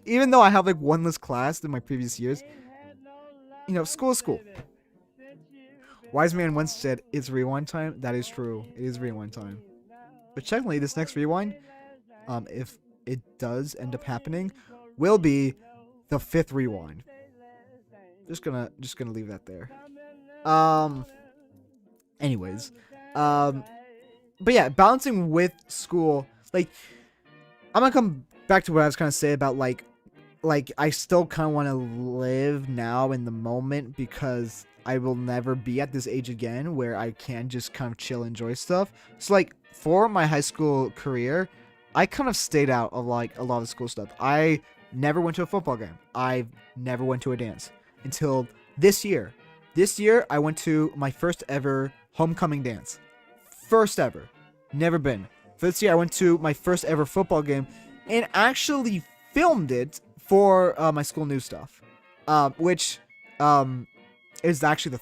Even though I have like one less class than my previous years, you know, school is school. Wise man once said, "It's rewind time." That is true. It is rewind time. But technically, this next rewind, if it does end up happening, will be the 5th rewind. Just gonna leave that there. Anyways, but yeah, balancing with school, like, I'm gonna come back to what I was kind of say about like I still kind of want to live now in the moment, because I will never be at this age again where I can just kind of chill, enjoy stuff. So like, for my high school career, I kind of stayed out of like a lot of school stuff. I never went to a football game. I never went to a dance until this year. This year, I went to my first ever homecoming dance. First ever. Never been. For this year, I went to my first ever football game and actually filmed it for my school news stuff. Which is actually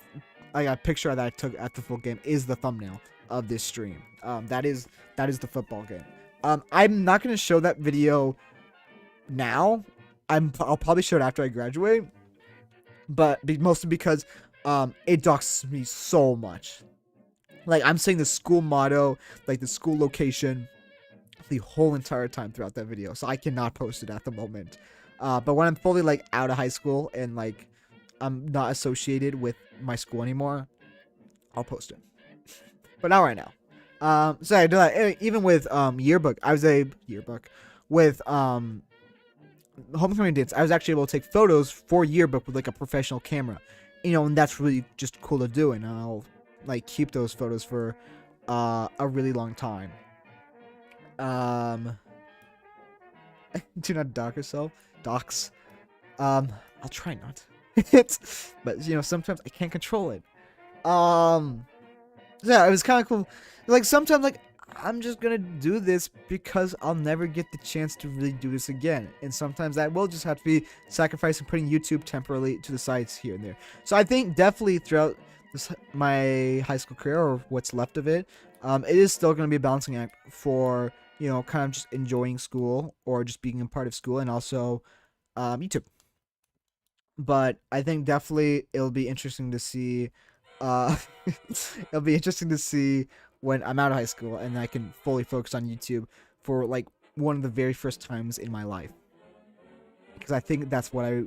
a picture that I took at the football game is the thumbnail of this stream. That is the football game. I'm not going to show that video now. I'll probably show it after I graduate. But mostly because it docks me so much. Like, I'm saying the school motto, like the school location, the whole entire time throughout that video. So I cannot post it at the moment. But when I'm fully, like, out of high school and, like, I'm not associated with my school anymore, I'll post it. But not right now. So I do that. Even with yearbook, I was a yearbook with homecoming dance. I was actually able to take photos for yearbook with like a professional camera, and that's really just cool to do. And I'll like keep those photos for a really long time. Do not dox yourself. Dox. I'll try not. But sometimes I can't control it. Yeah, it was kind of cool. Like, sometimes, like, I'm just gonna do this because I'll never get the chance to really do this again. And sometimes that will just have to be sacrificing putting YouTube temporarily to the sides here and there. So I think definitely throughout my high school career, or what's left of it, it is still gonna be a balancing act for, kind of just enjoying school or just being a part of school and also YouTube. But I think definitely it'll be interesting to see. It'll be interesting to see when I'm out of high school and I can fully focus on YouTube for like one of the very first times in my life. Because I think that's what I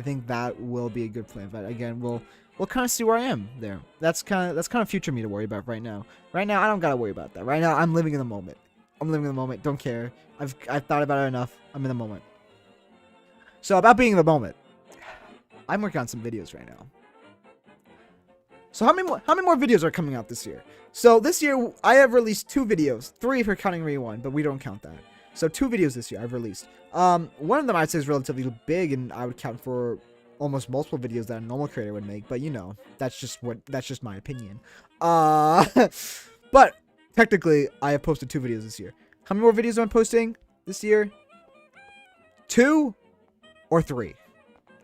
think that will be a good plan. But again, we'll kind of see where I am there. That's kind of future me to worry about right now. Right now, I don't gotta worry about that. Right now, I'm living in the moment. I'm living in the moment. Don't care. I've thought about it enough. I'm in the moment. So about being in the moment, I'm working on some videos right now. So how many more videos are coming out this year? So this year I have released 2 videos, 3 if you're counting Rewind, but we don't count that. So 2 videos this year I've released. One of them I'd say is relatively big, and I would count for almost multiple videos that a normal creator would make. But that's just my opinion. But technically I have posted 2 videos this year. How many more videos am I posting this year? 2 or 3?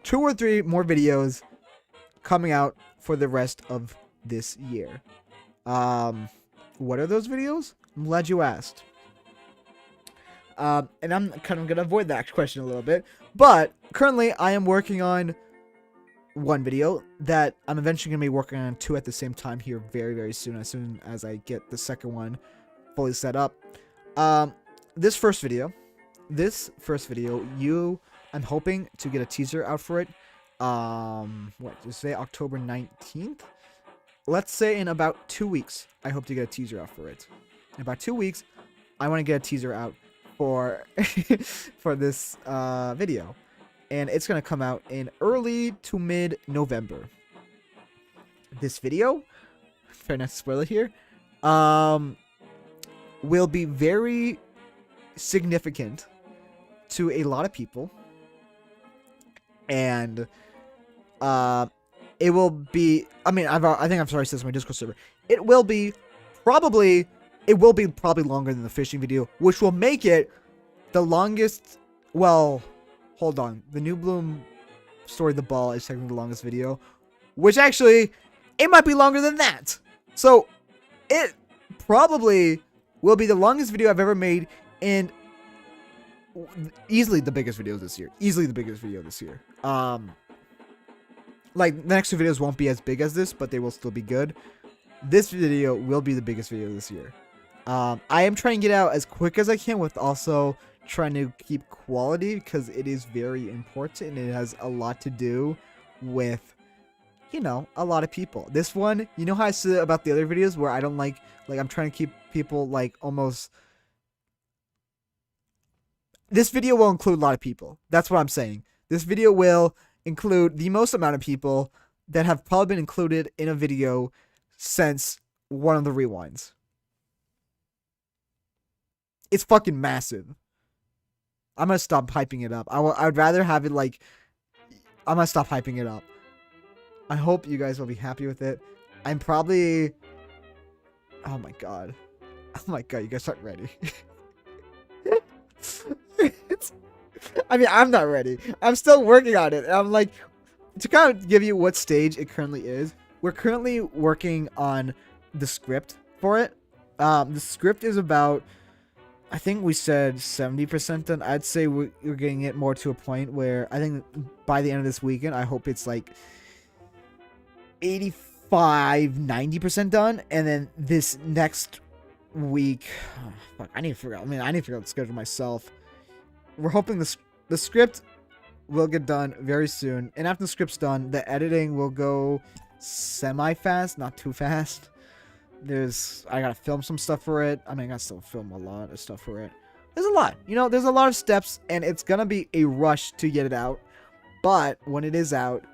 2 or 3 more videos coming out for the rest of this year. What are those videos? I'm glad you asked. And I'm kind of going to avoid that question a little bit. But currently, I am working on 1 video that I'm eventually going to be working on 2 at the same time here very, very soon. As soon as I get the second one fully set up. This first video, I'm hoping to get a teaser out for it. Say October 19th? Let's say in about 2 weeks, I hope to get a teaser out for it. In about 2 weeks, I want to get a teaser out for for this video. And it's going to come out in early to mid-November. This video, try not to spoil it here, will be very significant to a lot of people. And it will be, I think I've already said this on my Discord server. It will be probably longer than the fishing video, which will make it the longest. Well, hold on. The New Bloom story, The Ball, is technically the longest video, which actually, it might be longer than that. So, it probably will be the longest video I've ever made, and easily the biggest video this year. Like, the next 2 videos won't be as big as this, but they will still be good. This video will be the biggest video this year. I am trying to get out as quick as I can, with also trying to keep quality, because it is very important, and it has a lot to do with, a lot of people. This one, how I said about the other videos where I don't like I'm trying to keep people, like, almost. This video will include a lot of people. That's what I'm saying. This video will include the most amount of people that have probably been included in a video since one of the rewinds. It's fucking massive. I'm gonna stop hyping it up. I'd rather have it like. I'm gonna stop hyping it up. I hope you guys will be happy with it. I'm probably. Oh my god. Oh my god, you guys aren't ready. I mean, I'm not ready. I'm still working on it. I'm like, to kind of give you what stage it currently is. We're currently working on the script for it. The script is about, I think we said 70% done. I'd say we're getting it more to a point where I think by the end of this weekend, I hope it's like 85-90% done. And then this next week, oh, fuck, I need to figure out. I need to figure out the schedule myself. We're hoping the script will get done very soon, and after the script's done, the editing will go semi-fast, not too fast. I gotta film some stuff for it. I mean, I gotta still film a lot of stuff for it. There's a lot, there's a lot of steps, and it's gonna be a rush to get it out. But when it is out,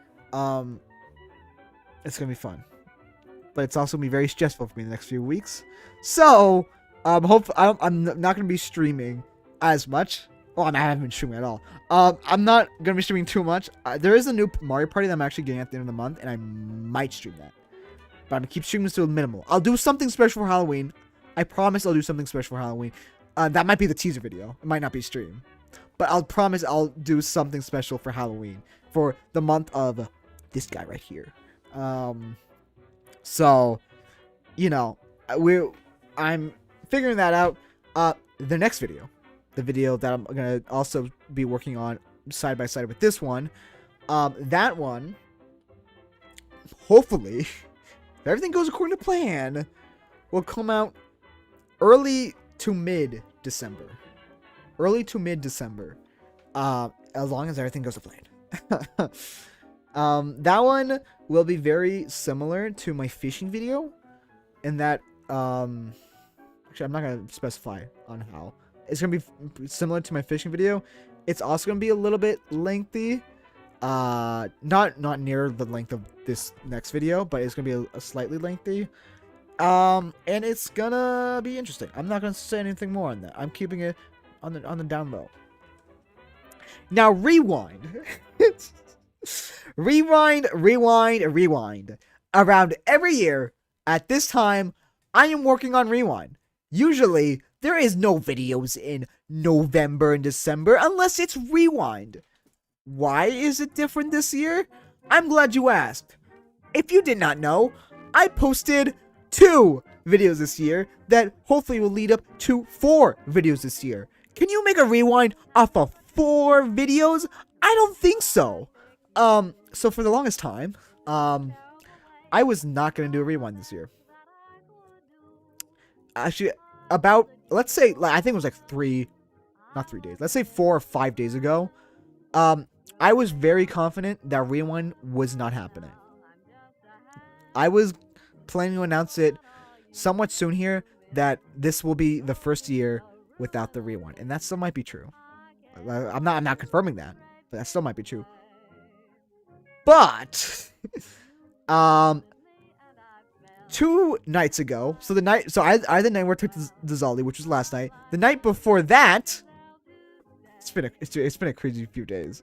it's gonna be fun. But it's also gonna be very stressful for me in the next few weeks. So, I'm not gonna be streaming as much. Well, I haven't been streaming at all. I'm not gonna be streaming too much. There is a new Mario Party that I'm actually getting at the end of the month, and I might stream that. But I'm gonna keep streaming to a minimal. I'll do something special for Halloween. I promise I'll do something special for Halloween. That might be the teaser video. It might not be stream. But I'll promise I'll do something special for Halloween. For the month of this guy right here. So, I'm figuring that out. The next video. The video that I'm going to also be working on side by side with this one. That one, hopefully, if everything goes according to plan, will come out early to mid-December. Early to mid-December. As long as everything goes to plan. That one will be very similar to my fishing video. In that, actually, I'm not going to specify on how. It's going to be similar to my fishing video. It's also going to be a little bit lengthy. Not near the length of this next video, but it's going to be a slightly lengthy. And it's going to be interesting. I'm not going to say anything more on that. I'm keeping it on the down low. Now, rewind. Rewind. Around every year, at this time, I am working on Rewind. Usually, there is no videos in November and December unless it's Rewind. Why is it different this year? I'm glad you asked. If you did not know, I posted 2 videos this year that hopefully will lead up to 4 videos this year. Can you make a Rewind off of 4 videos? I don't think so. So for the longest time, I was not going to do a Rewind this year. Actually, about, let's say, I think it was like not 3 days. Let's say 4 or 5 days ago. I was very confident that Rewind was not happening. I was planning to announce it somewhat soon here that this will be the first year without the Rewind, and that still might be true. I'm not confirming that, but that still might be true. But 2 nights ago, so I the night where I took the Zolly, which was last night. The night before that, it's been a crazy few days.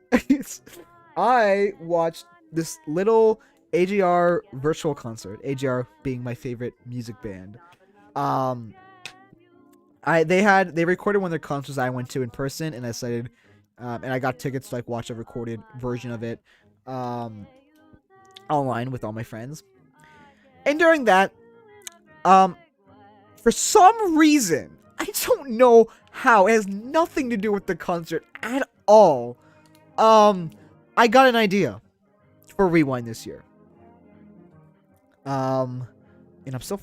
I watched this little AJR virtual concert. AJR being my favorite music band. They recorded one of their concerts I went to in person, and I decided, and I got tickets to watch a recorded version of it, online with all my friends. And during that, for some reason, I don't know how, it has nothing to do with the concert at all. I got an idea for Rewind this year. And I'm still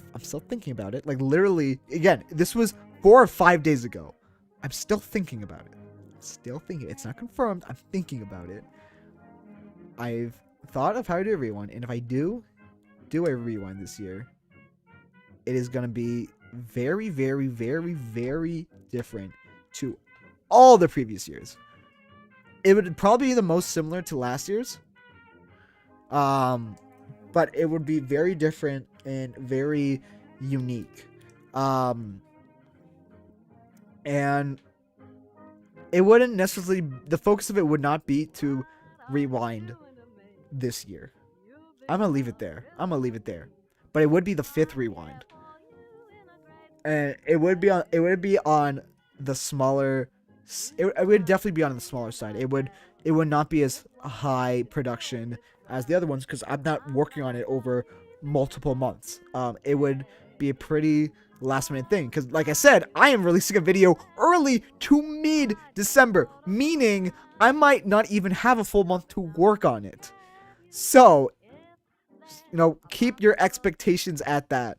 thinking about it. Literally, again, this was 4 or 5 days ago. I'm still thinking about it. It's not confirmed. I'm thinking about it. I've thought of how to do a Rewind, and if I do a Rewind this year, it is going to be very, very, very, very different to all the previous years. It would probably be the most similar to last year's. But it would be very different and very unique. And it wouldn't necessarily, the focus of it would not be to rewind this year. I'm gonna leave it there. But it would be the 5th rewind. And it would be on the smaller, it would definitely be on the smaller side. It would not be as high production as the other ones, because I'm not working on it over multiple months. It would be a pretty last minute thing, because like I said, I am releasing a video early to mid December, meaning I might not even have a full month to work on it. So, keep your expectations at that.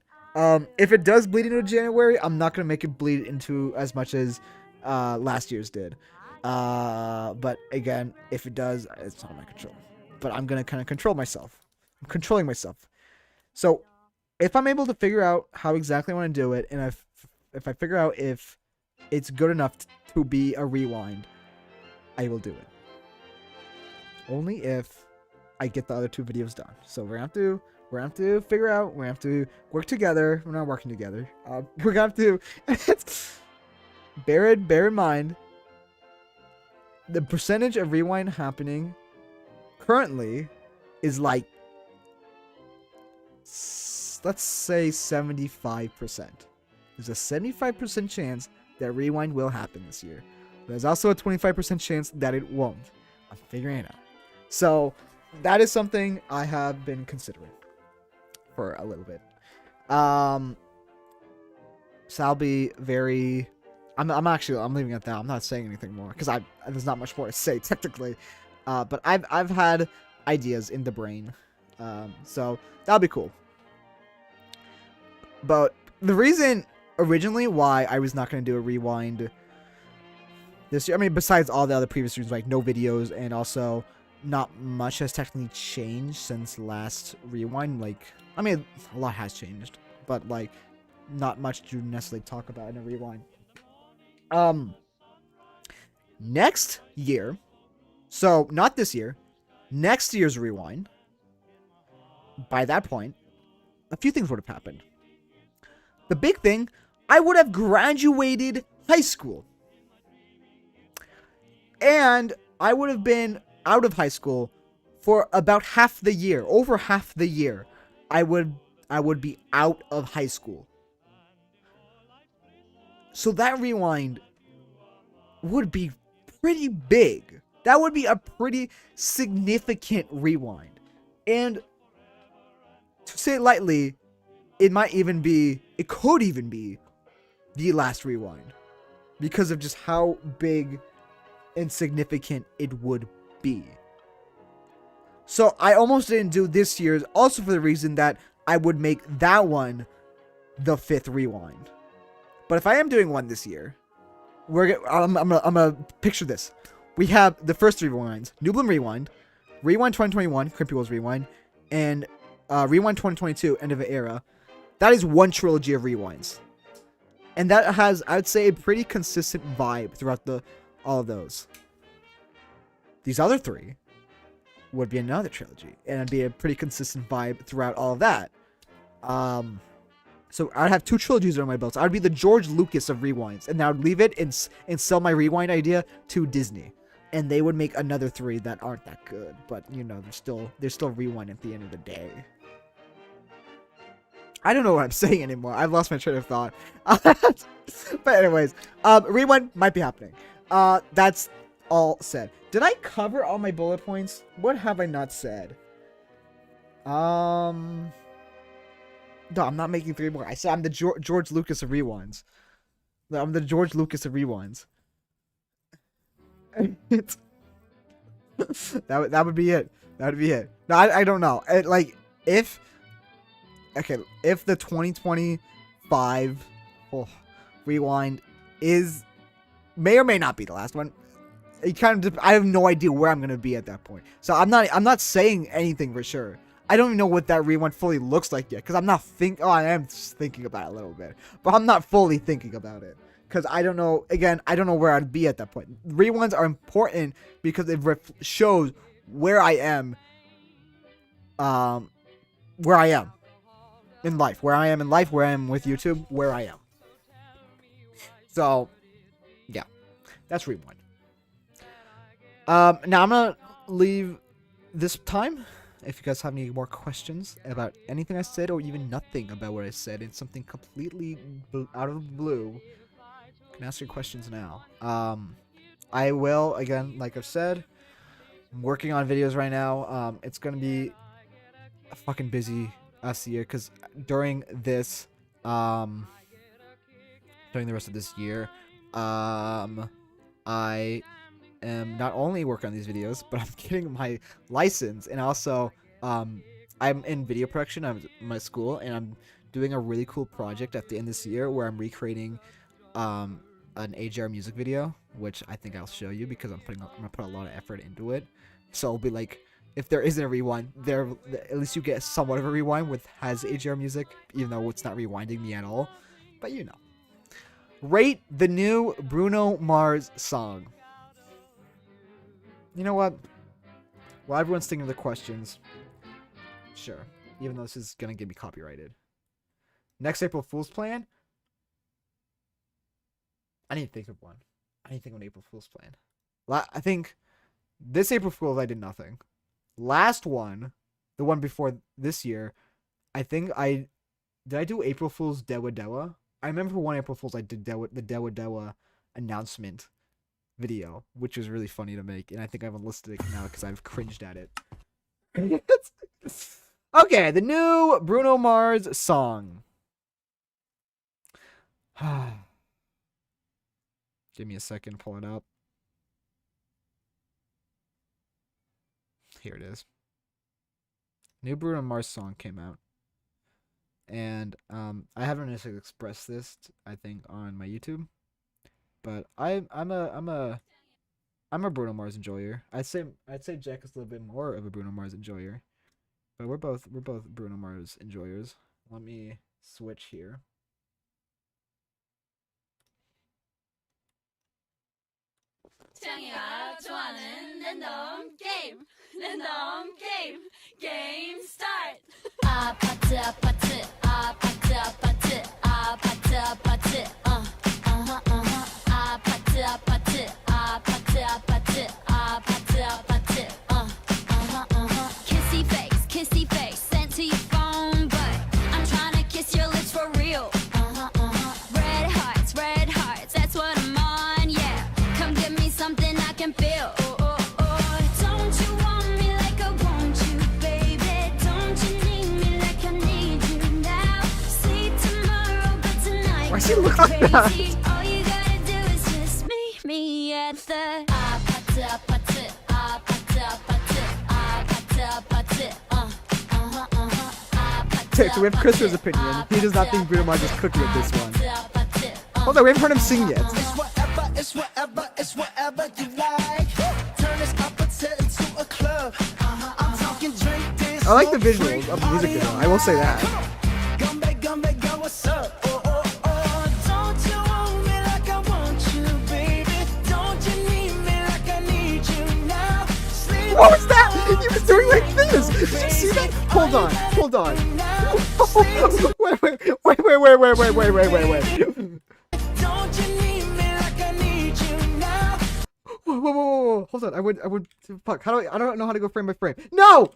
If it does bleed into January, I'm not gonna make it bleed into as much as last year's did. But again, if it does, it's not in my control. But I'm gonna kind of control myself. I'm controlling myself. So if I'm able to figure out how exactly I want to do it, and if I figure out if it's good enough to be a rewind, I will do it. Only if I get the other 2 videos done. So we're gonna have to figure out. We're gonna have to work together. We're not working together. We're gonna have to bear in mind the percentage of rewind happening currently is like, let's say 75%. There's a 75% chance that rewind will happen this year. There's also a 25% chance that it won't. I'm figuring it out. So that is something I have been considering for a little bit. So I'll be very, I'm leaving it at that. I'm not saying anything more because there's not much more to say technically. But I've had ideas in the brain. So that'll be cool. But the reason originally why I was not going to do a rewind this year, I mean, besides all the other previous reasons, like no videos, and also not much has technically changed since last rewind. Like, I mean, a lot has changed, but like not much to necessarily talk about in a rewind. Next year, so not this year, next year's rewind, by that point, a few things would have happened. The big thing, I would have graduated high school. And I would have been out of high school for about half the year. Over half the year, I would be out of high school. So that rewind would be pretty big. That would be a pretty significant rewind. And to say it lightly, it could even be the last rewind because of just how big and significant it would be. So I almost didn't do this year's, also for the reason that I would make that one the 5th rewind. But if I am doing one this year, I'm gonna picture this. We have the first 3 rewinds: Newblin Rewind, Rewind 2021, Crimpy Wolves Rewind, and Rewind 2022, End of an Era. That is one trilogy of rewinds. And that has, I would say, a pretty consistent vibe throughout all of those. These other 3 would be another trilogy, and it'd be a pretty consistent vibe throughout all of that. So I'd have 2 trilogies under my belts. I'd be the George Lucas of rewinds, and I would leave it and sell my rewind idea to Disney, and they would make another 3 that aren't that good, but they're still rewind at the end of the day. I don't know what I'm saying anymore. I've lost my train of thought. But anyways, rewind might be happening. That's all said. Did I cover all my bullet points? What have I not said? No, I'm not making 3 more. I said I'm the George Lucas of rewinds. I'm the George Lucas of rewinds. that would be it. That would be it. No, I don't know. If the 2025 rewind may or may not be the last one, I have no idea where I'm gonna be at that point. So I'm not saying anything for sure. I don't even know what that rewind fully looks like yet, because I'm not I am just thinking about it a little bit, but I'm not fully thinking about it because I don't know. Again, I don't know where I'd be at that point. Rewinds are important because it shows where I am. Where I am in life, where I am with YouTube, where I am. So That's rewind. Now I'm gonna leave this time. If you guys have any more questions about anything I said, or even nothing about what I said, and something completely out of the blue, you can ask your questions now. I will, again, like I've said, I'm working on videos right now. It's gonna be a fucking busy year, because during this, during the rest of this year, I am not only working on these videos, but I'm getting my license, and also I'm in video production. I'm at my school, and I'm doing a really cool project at the end of this year where I'm recreating an AJR music video, which I think I'll show you, because I'm gonna put a lot of effort into it. So it'll be like, if there isn't a rewind, at least you get somewhat of a rewind with has AJR music, even though it's not rewinding me at all. But you know. Rate the new Bruno Mars song. You know what? While everyone's thinking of the questions, sure. Even though this is gonna get me copyrighted. Next April Fool's plan? I need to think of one. I need to think of an April Fool's plan. I think this April Fool's I did nothing. Last one, the one before this year, I think did I do April Fool's Dewa Dewa? I remember for one April Fool's I did the Dewa Dewa announcement video, which was really funny to make, and I think I've enlisted it now because I've cringed at it. Okay, the new Bruno Mars song. Give me a second, pull it up. Here it is. New Bruno Mars song came out. And I haven't necessarily expressed this, I think, on my YouTube, but I'm a Bruno Mars enjoyer. I'd say Jack is a little bit more of a Bruno Mars enjoyer, but we're both Bruno Mars enjoyers. Let me switch here. 창이가 좋아하는 랜덤 게임 게임 스타트. 아파트 아파트 아파트 아파트 아파트 아파트 아파트 아파트 아파트 아파트 아파트 kissy face sent to your phone, but I'm trying to kiss your lips for real. Red hearts, that's what I'm on, yeah. Come give me something I can feel. Don't you want me like I want you, baby? Don't you need me like I need you now? See tomorrow, but tonight. Why does he look like that? All you gotta do is just meet me at the 아파트 아파트 아파트 아파트 아파트 아파트 Okay, so we have Christopher's opinion. He does not think Bruno Mars is cooking with this one. Hold on, we haven't heard him sing yet. It's whatever you like. Turn this opposite into a club. I'm talking drink this. I like the visuals of the music video. I will say that. Come back, girl, what's up? Don't you want me like I want you, baby? Don't you need me like I need you now? What was that? He was doing like this. Did you see that? Hold on. Wait. Don't you need me like I need you now? Whoa. Hold on. I would. Fuck. I don't know how to go frame by frame. No.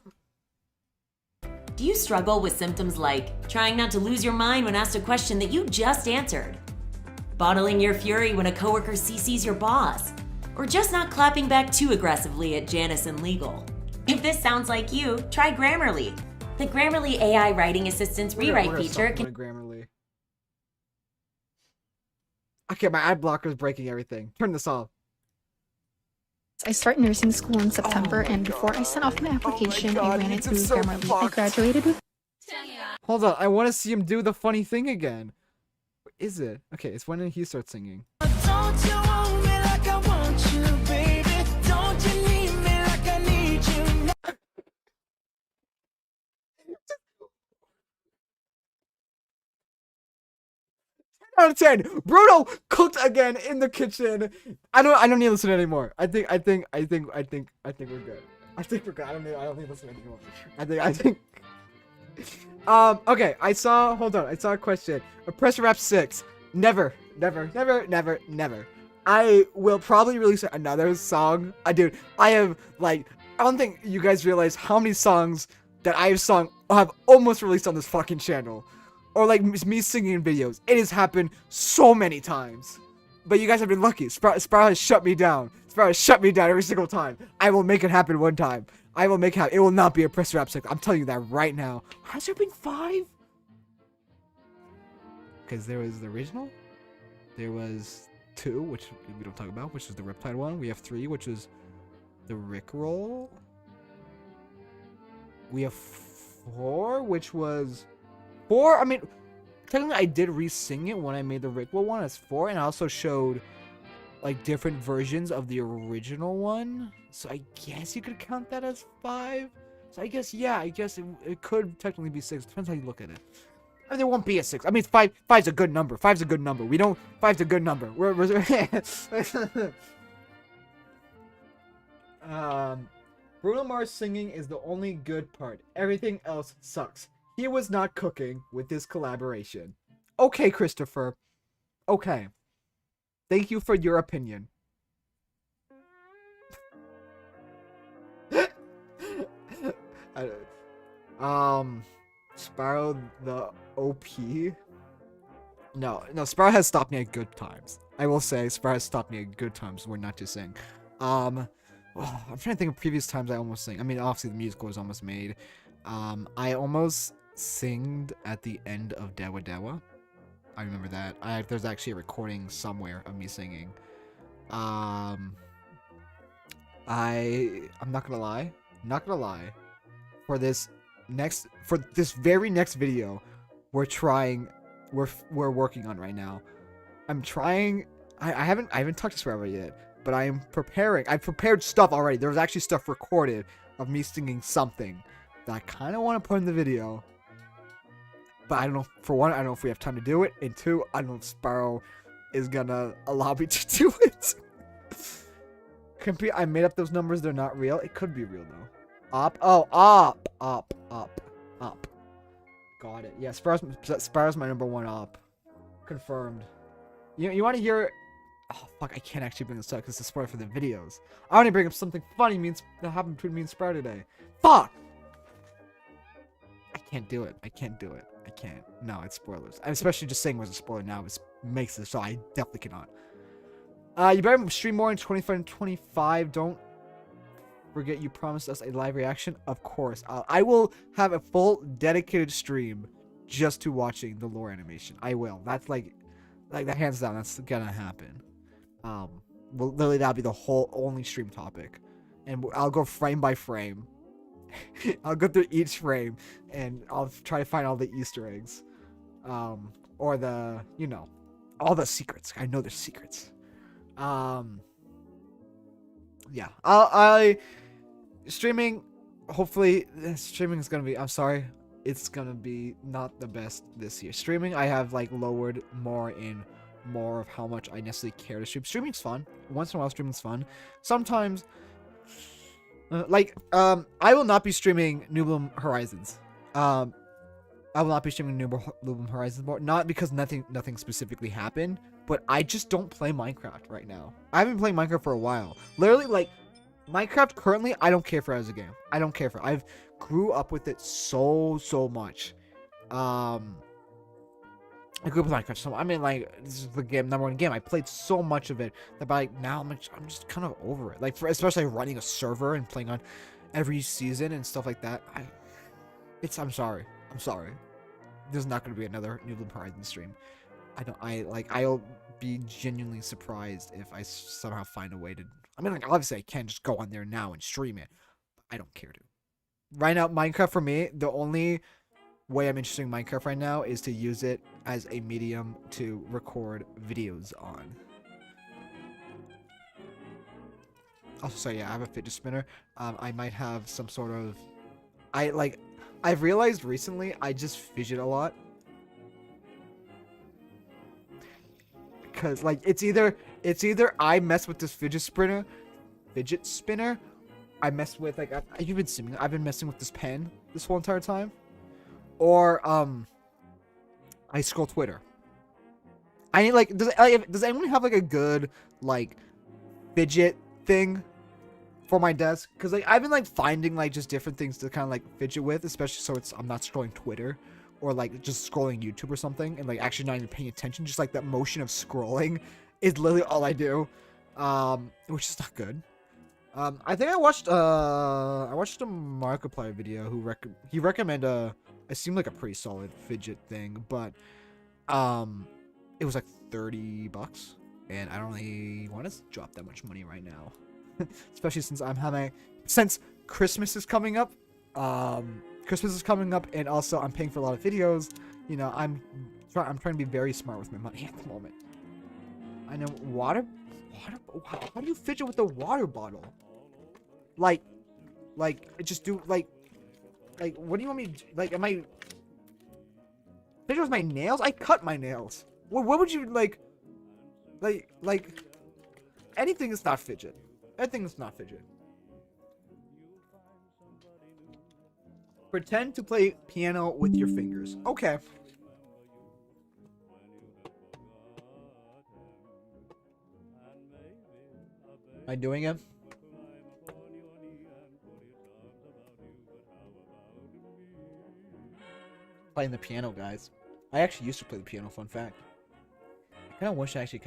Do you struggle with symptoms like trying not to lose your mind when asked a question that you just answered? Bottling your fury when a coworker CCs your boss? Or just not clapping back too aggressively at Janice and Legal? If this sounds like you, try Grammarly. The Grammarly AI writing assistance rewrite feature can Grammarly. Okay, my ad blocker is breaking everything. Turn this off. I start nursing school in September, and before I sent off my application, I ran it through Grammarly. I graduated with. Hold on, I want to see him do the funny thing again. What is it? Okay, it's when he starts singing. Don't you want me like I want you, baby? Don't you need me like I need you now? Out of 10. Bruno cooked again in the kitchen. I don't need to listen anymore. I think we're good. I think we're good. I don't need to listen anymore. I think okay, hold on. I saw a question. A pressure wrap 6. Never. I will probably release another song. Dude, I have like, I don't think you guys realize how many songs that I have almost released on this fucking channel, or like me singing in videos. It has happened so many times, but you guys have been lucky. Sprout has shut me down. Sprout has shut me down every single time. I will make it happen one time. I will make it happen. It will not be a press rap cycle. I'm telling you that right now. Has there been 5? Because there was the original. There was 2, which we don't talk about, which is the Riptide one. We have 3, which is the Rickroll. We have 4, which was 4. I mean, technically, I did re-sing it when I made the Rickroll one as 4, and I also showed like different versions of the original one. So I guess you could count that as 5. So I guess, yeah, I guess it could technically be 6. Depends how you look at it. I mean, there won't be a 6. I mean, 5's a good number. 5's a good number. 5's a good number. Bruno Mars singing is the only good part. Everything else sucks. He was not cooking with this collaboration. Okay, Christopher. Okay. Thank you for your opinion. Sparrow the OP. No, Sparrow has stopped me at good times. I will say Sparrow has stopped me at good times. We're not just saying. I'm trying to think of previous times I almost sang. I mean, obviously the musical was almost made. I almost singed at the end of Dewa Dewa. I remember that. There's actually a recording somewhere of me singing. I'm not gonna lie. For this very next video, we're working on right now. I'm trying. I haven't talked to Sparrow yet, but I am preparing. I've prepared stuff already. There was actually stuff recorded of me singing something that I kind of want to put in the video. But I don't know. For one, I don't know if we have time to do it, and 2, I don't know if Sparrow is gonna allow me to do it. I made up those numbers. They're not real. It could be real though. Up. Got it. Yeah, Sparrow's my number 1 op. Confirmed. You want to hear? Oh fuck! I can't actually bring this up because it's a spoiler for the videos. I want to bring up something funny that happened between me and Sparrow today. Fuck! I can't do it. I can't. No, it's spoilers. I'm especially just saying it was a spoiler now. It makes it so I definitely cannot. You better stream more in 25 and 25. Don't forget you promised us a live reaction. Of course. I will have a full dedicated stream just to watching the lore animation. I will. That's like that, hands down. That's gonna happen. Well, literally that'll be the whole only stream topic, and I'll go frame by frame. I'll go through each frame and I'll try to find all the Easter eggs, or the all the secrets. I know there's secrets. Yeah, I streaming. Hopefully, streaming is gonna be. I'm sorry, it's gonna be not the best this year. Streaming, I have like lowered more of how much I necessarily care to stream. Streaming's fun. Once in a while, streaming's fun. Sometimes. I will not be streaming New Bloom Horizons. I will not be streaming New Bloom Horizons more. Not because nothing specifically happened, but I just don't play Minecraft right now. I haven't been playing Minecraft for a while. Literally, like, Minecraft currently, I don't care for it as a game. I don't care for it. I've grew up with it so much. I grew up with Minecraft, so I mean, like, this is the number 1 game. I played so much of it that by now I'm just kind of over it. Like, especially running a server and playing on every season and stuff like that. I'm sorry. There's not gonna be another New Bloom Horizons stream. I'll be genuinely surprised if I somehow find a way to. I mean, like, obviously I can't just go on there now and stream it. But I don't care to. Right now, Minecraft for me, the only way I'm interested in Minecraft right now is to use it as a medium to record videos on. Also, so yeah, I have a fidget spinner. I might have some sort of. I've realized recently I just fidget a lot. Because like it's either I mess with this fidget spinner. I mess with I've been messing with this pen this whole entire time. Or I scroll Twitter. I need like does anyone have like a good like fidget thing for my desk? Because like I've been like finding like just different things to kind of like fidget with, especially so I'm not scrolling Twitter or like just scrolling YouTube or something and like actually not even paying attention. Just like that motion of scrolling is literally all I do, which is not good. I think I watched a Markiplier video who he recommended it seemed like a pretty solid fidget thing, but it was like $30, and I don't really want to drop that much money right now, especially since Christmas is coming up. And also I'm paying for a lot of videos. You know, I'm trying to be very smart with my money at the moment. I know water. How do you fidget with the water bottle? Like, just do like, what do you want me to do? Like, am I fidget with my nails? I cut my nails. What would you like, anything is not fidget. Anything is not fidget. Pretend to play piano with your fingers. Okay. Am I doing it? Playing the piano, guys. I actually used to play the piano, fun fact. I kind of wish I actually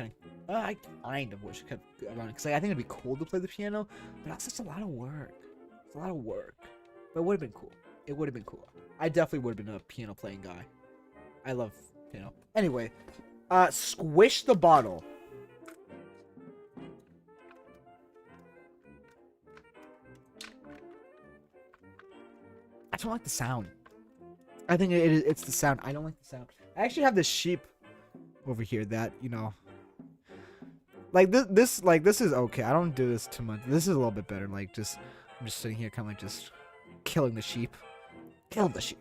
I kind of wish I could run it, because I think it'd be cool to play the piano, but that's just a lot of work. It's a lot of work. But it would have been cool. It would have been cool. I definitely would have been a piano playing guy. I love piano. Anyway, squish the bottle. I don't like the sound. I think it's the sound. I don't like the sound. I actually have this sheep over here that, you know, like this is okay. I don't do this too much. This is a little bit better. Like I'm just sitting here kind of like just killing the sheep. Kill the sheep.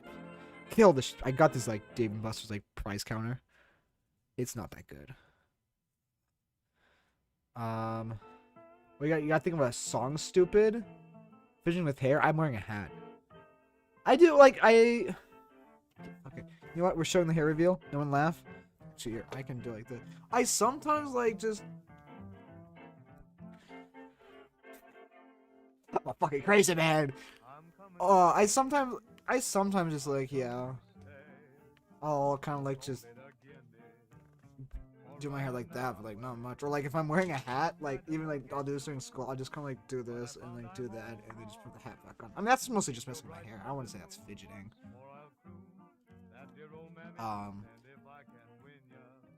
Kill the sheep. I got this like Dave & Buster's like prize counter. It's not that good. You gotta think of a song, stupid. Vision with hair. I'm wearing a hat. I do like okay. You know what? We're showing the hair reveal. No one laugh. So here, I can do like this. I sometimes like just. I'm a fucking crazy man. I sometimes just like, yeah. I'll kind of like just do my hair like that, but like not much. Or like if I'm wearing a hat, like even like I'll do this during school, I'll just kind of like do this and like do that and then just put the hat back on. I mean that's mostly just messing with my hair. I don't want to say that's fidgeting.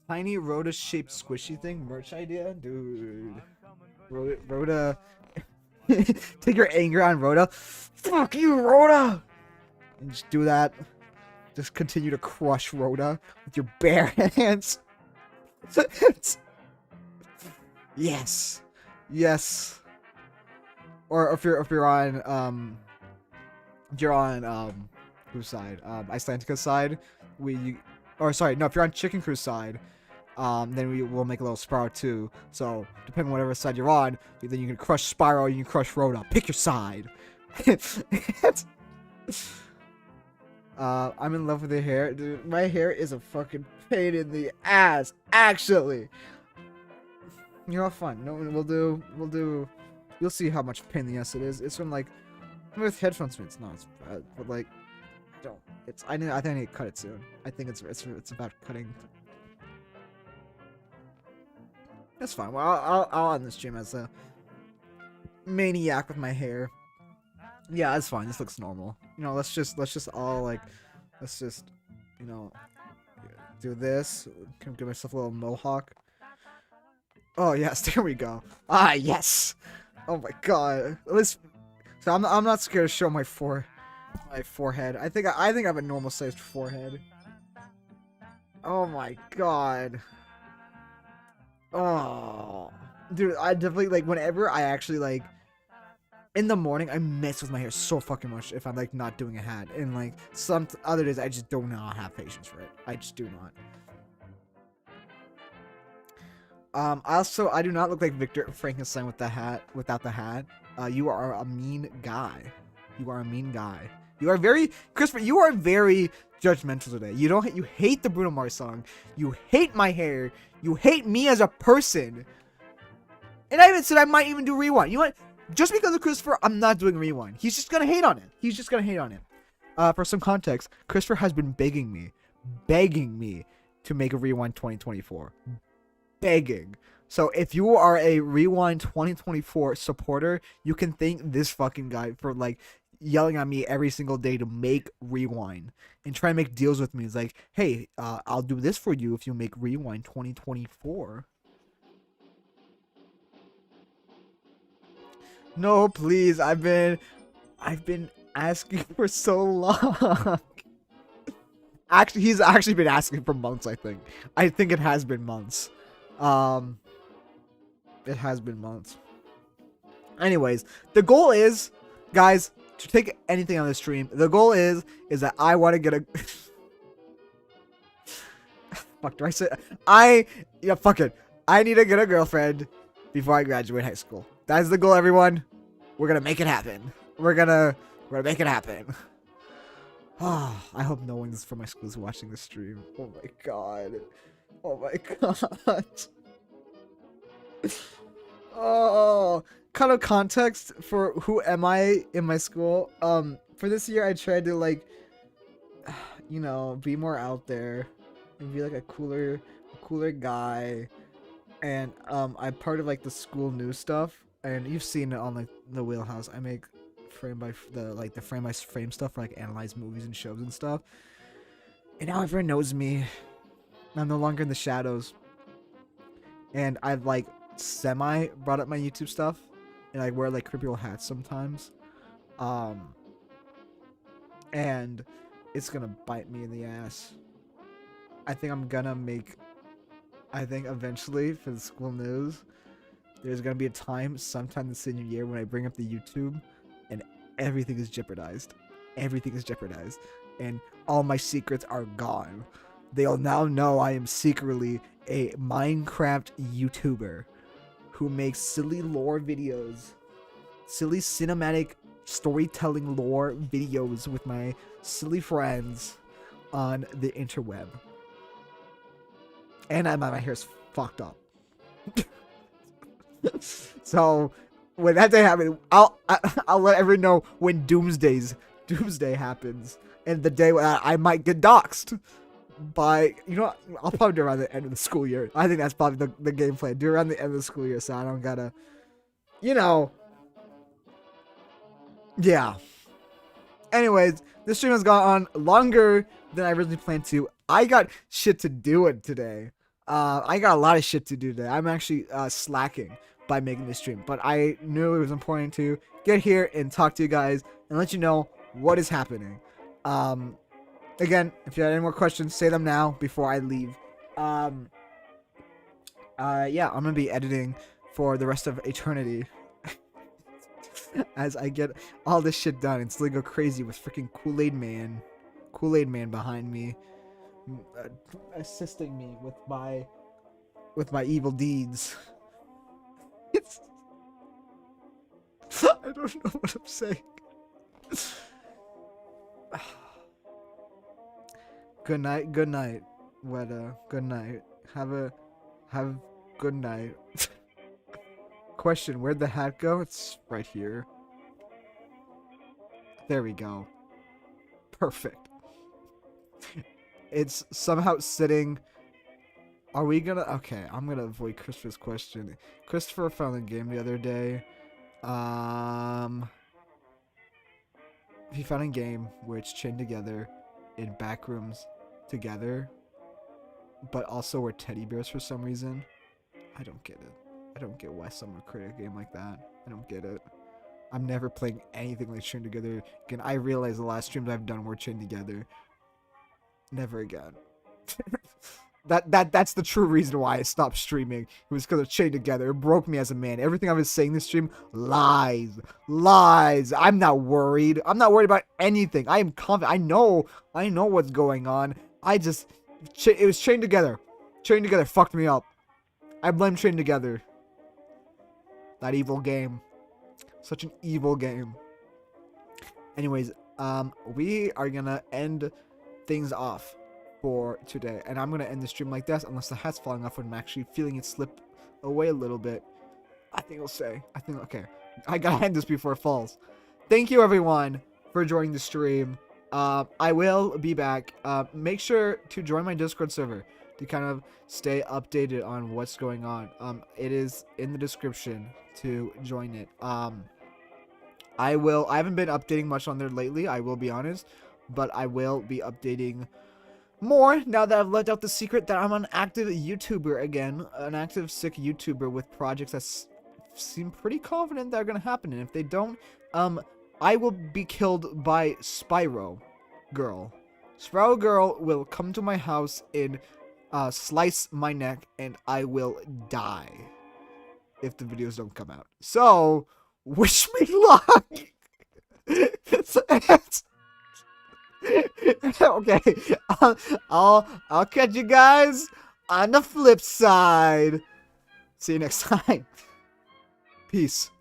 Tiny Rhoda shaped squishy thing, merch idea, dude. Rhoda. Take your anger on Rhoda. Fuck you, Rhoda. And just do that. Just continue to crush Rhoda with your bare hands. Yes. Yes. Or if you're on whose side? Icelandica's side. If you're on Chicken Crew's side, then we will make a little Spyro too. So depending on whatever side you're on, then you can crush Spyro, you can crush Rhoda. Pick your side. I'm in love with the hair. Dude, my hair is a fucking pain in the ass, actually. You're all fun. No, we'll do. You'll see how much pain in the ass it is. It's from like, with headphones, it's not as bad, but like, I think I need to cut it soon. I think it's about cutting. That's fine. Well, I'll end this stream as a maniac with my hair. Yeah, that's fine. This looks normal. You know, let's just all like, you know, do this. Can give myself a little mohawk. Oh yes, there we go. Ah yes. Oh my god. So I'm not scared to show my forehead. I think I have a normal sized forehead. Oh my god. Oh, dude, I definitely like whenever I actually like. In the morning, I mess with my hair so fucking much if I'm like not doing a hat, and like some other days I just do not have patience for it. I just do not. Also, I do not look like Victor Frankenstein with the hat. Without the hat, you are a mean guy. You are a mean guy. You are very, Christopher, you are very judgmental today. You hate the Bruno Mars song. You hate my hair. You hate me as a person. And I even said I might even do rewind. You know what? Just because of Christopher, I'm not doing rewind. He's just gonna hate on it. He's just gonna hate on it. For some context, Christopher has been begging me to make a rewind 2024. Begging. So if you are a rewind 2024 supporter, you can thank this fucking guy for like yelling at me every single day to make rewind and try and make deals with me. It's like, hey, I'll do this for you if you make rewind 2024. No, please. I've been asking for so long. Actually, he's actually been asking for months, I think. I think it has been months. It has been months. Anyways, the goal is, guys, to take anything on the stream, the goal is that I want to get a fuck, do I say yeah, fuck it. I need to get a girlfriend before I graduate high school. That's the goal, everyone. We're gonna make it happen. We're gonna make it happen. Oh, I hope no one from my school is watching this stream. Oh my god. Oh my god. Oh, kind of context for who am I in my school. For this year, I tried to like, you know, be more out there and be like a cooler guy. And I'm part of like the school news stuff, and you've seen it on like the Wheelhouse. I make frame by frame stuff for like analyze movies and shows and stuff. And now everyone knows me. I'm no longer in the shadows. And I've like semi brought up my YouTube stuff, and I wear like creepy old hats sometimes. And it's gonna bite me in the ass. I think eventually for the school news, there's gonna be a time sometime this senior year when I bring up the YouTube and everything is jeopardized. Everything is jeopardized. And all my secrets are gone. They'll now know I am secretly a Minecraft YouTuber who makes silly lore videos. Silly cinematic storytelling lore videos with my silly friends on the interweb. And my hair's fucked up. So when that day happens, I'll let everyone know when Doomsday happens, and the day I might get doxxed by, you know, I'll probably do it around the end of the school year. I think that's probably the game plan. Do it around the end of the school year, so I don't gotta, you know. Yeah. Anyways, this stream has gone on longer than I originally planned to. I got shit to do it today. I got a lot of shit to do today. I'm actually slacking by making this stream, but I knew it was important to get here and talk to you guys and let you know what is happening. Again, if you have any more questions, say them now before I leave. Yeah, I'm gonna be editing for the rest of eternity as I get all this shit done and still go crazy with freaking Kool-Aid Man behind me, assisting me with my evil deeds. It's I don't know what I'm saying. Good night, Weta. Good night. Have good night. Question, where'd the hat go? It's right here. There we go. Perfect. It's somehow sitting. Are we gonna? Okay, I'm gonna avoid Christopher's question. Christopher found the game the other day. He found a game where it's chained together in back rooms together, but also were teddy bears for some reason. I don't get it. I don't get why someone would create a game like that. I don't get it. I'm never playing anything like chained together again. I realize the last streams I've done were chained together. Never again. That's the true reason why I stopped streaming. It was because of chained together. It broke me as a man. Everything I was saying this stream, lies. I'm not worried. I'm not worried about anything. I am confident. I know what's going on. It was chained together. Chained together fucked me up. I blame chained together. That evil game. Such an evil game. Anyways, we are gonna end things off for today, and I'm gonna end the stream like this, unless the hat's falling off, and I'm actually feeling it slip away a little bit. I think okay, I gotta end this before it falls. Thank you everyone for joining the stream. I will be back. Make sure to join my Discord server to kind of stay updated on what's going on. It is in the description to join it. I haven't been updating much on there lately, I will be honest, but I will be updating more now that I've let out the secret that I'm an active YouTuber again, an active sick YouTuber with projects that seem pretty confident that are gonna happen, and if they don't, I will be killed by Spyro Girl. Spyro Girl will come to my house and slice my neck, and I will die if the videos don't come out. So, wish me luck! Okay, I'll catch you guys on the flip side. See you next time. Peace.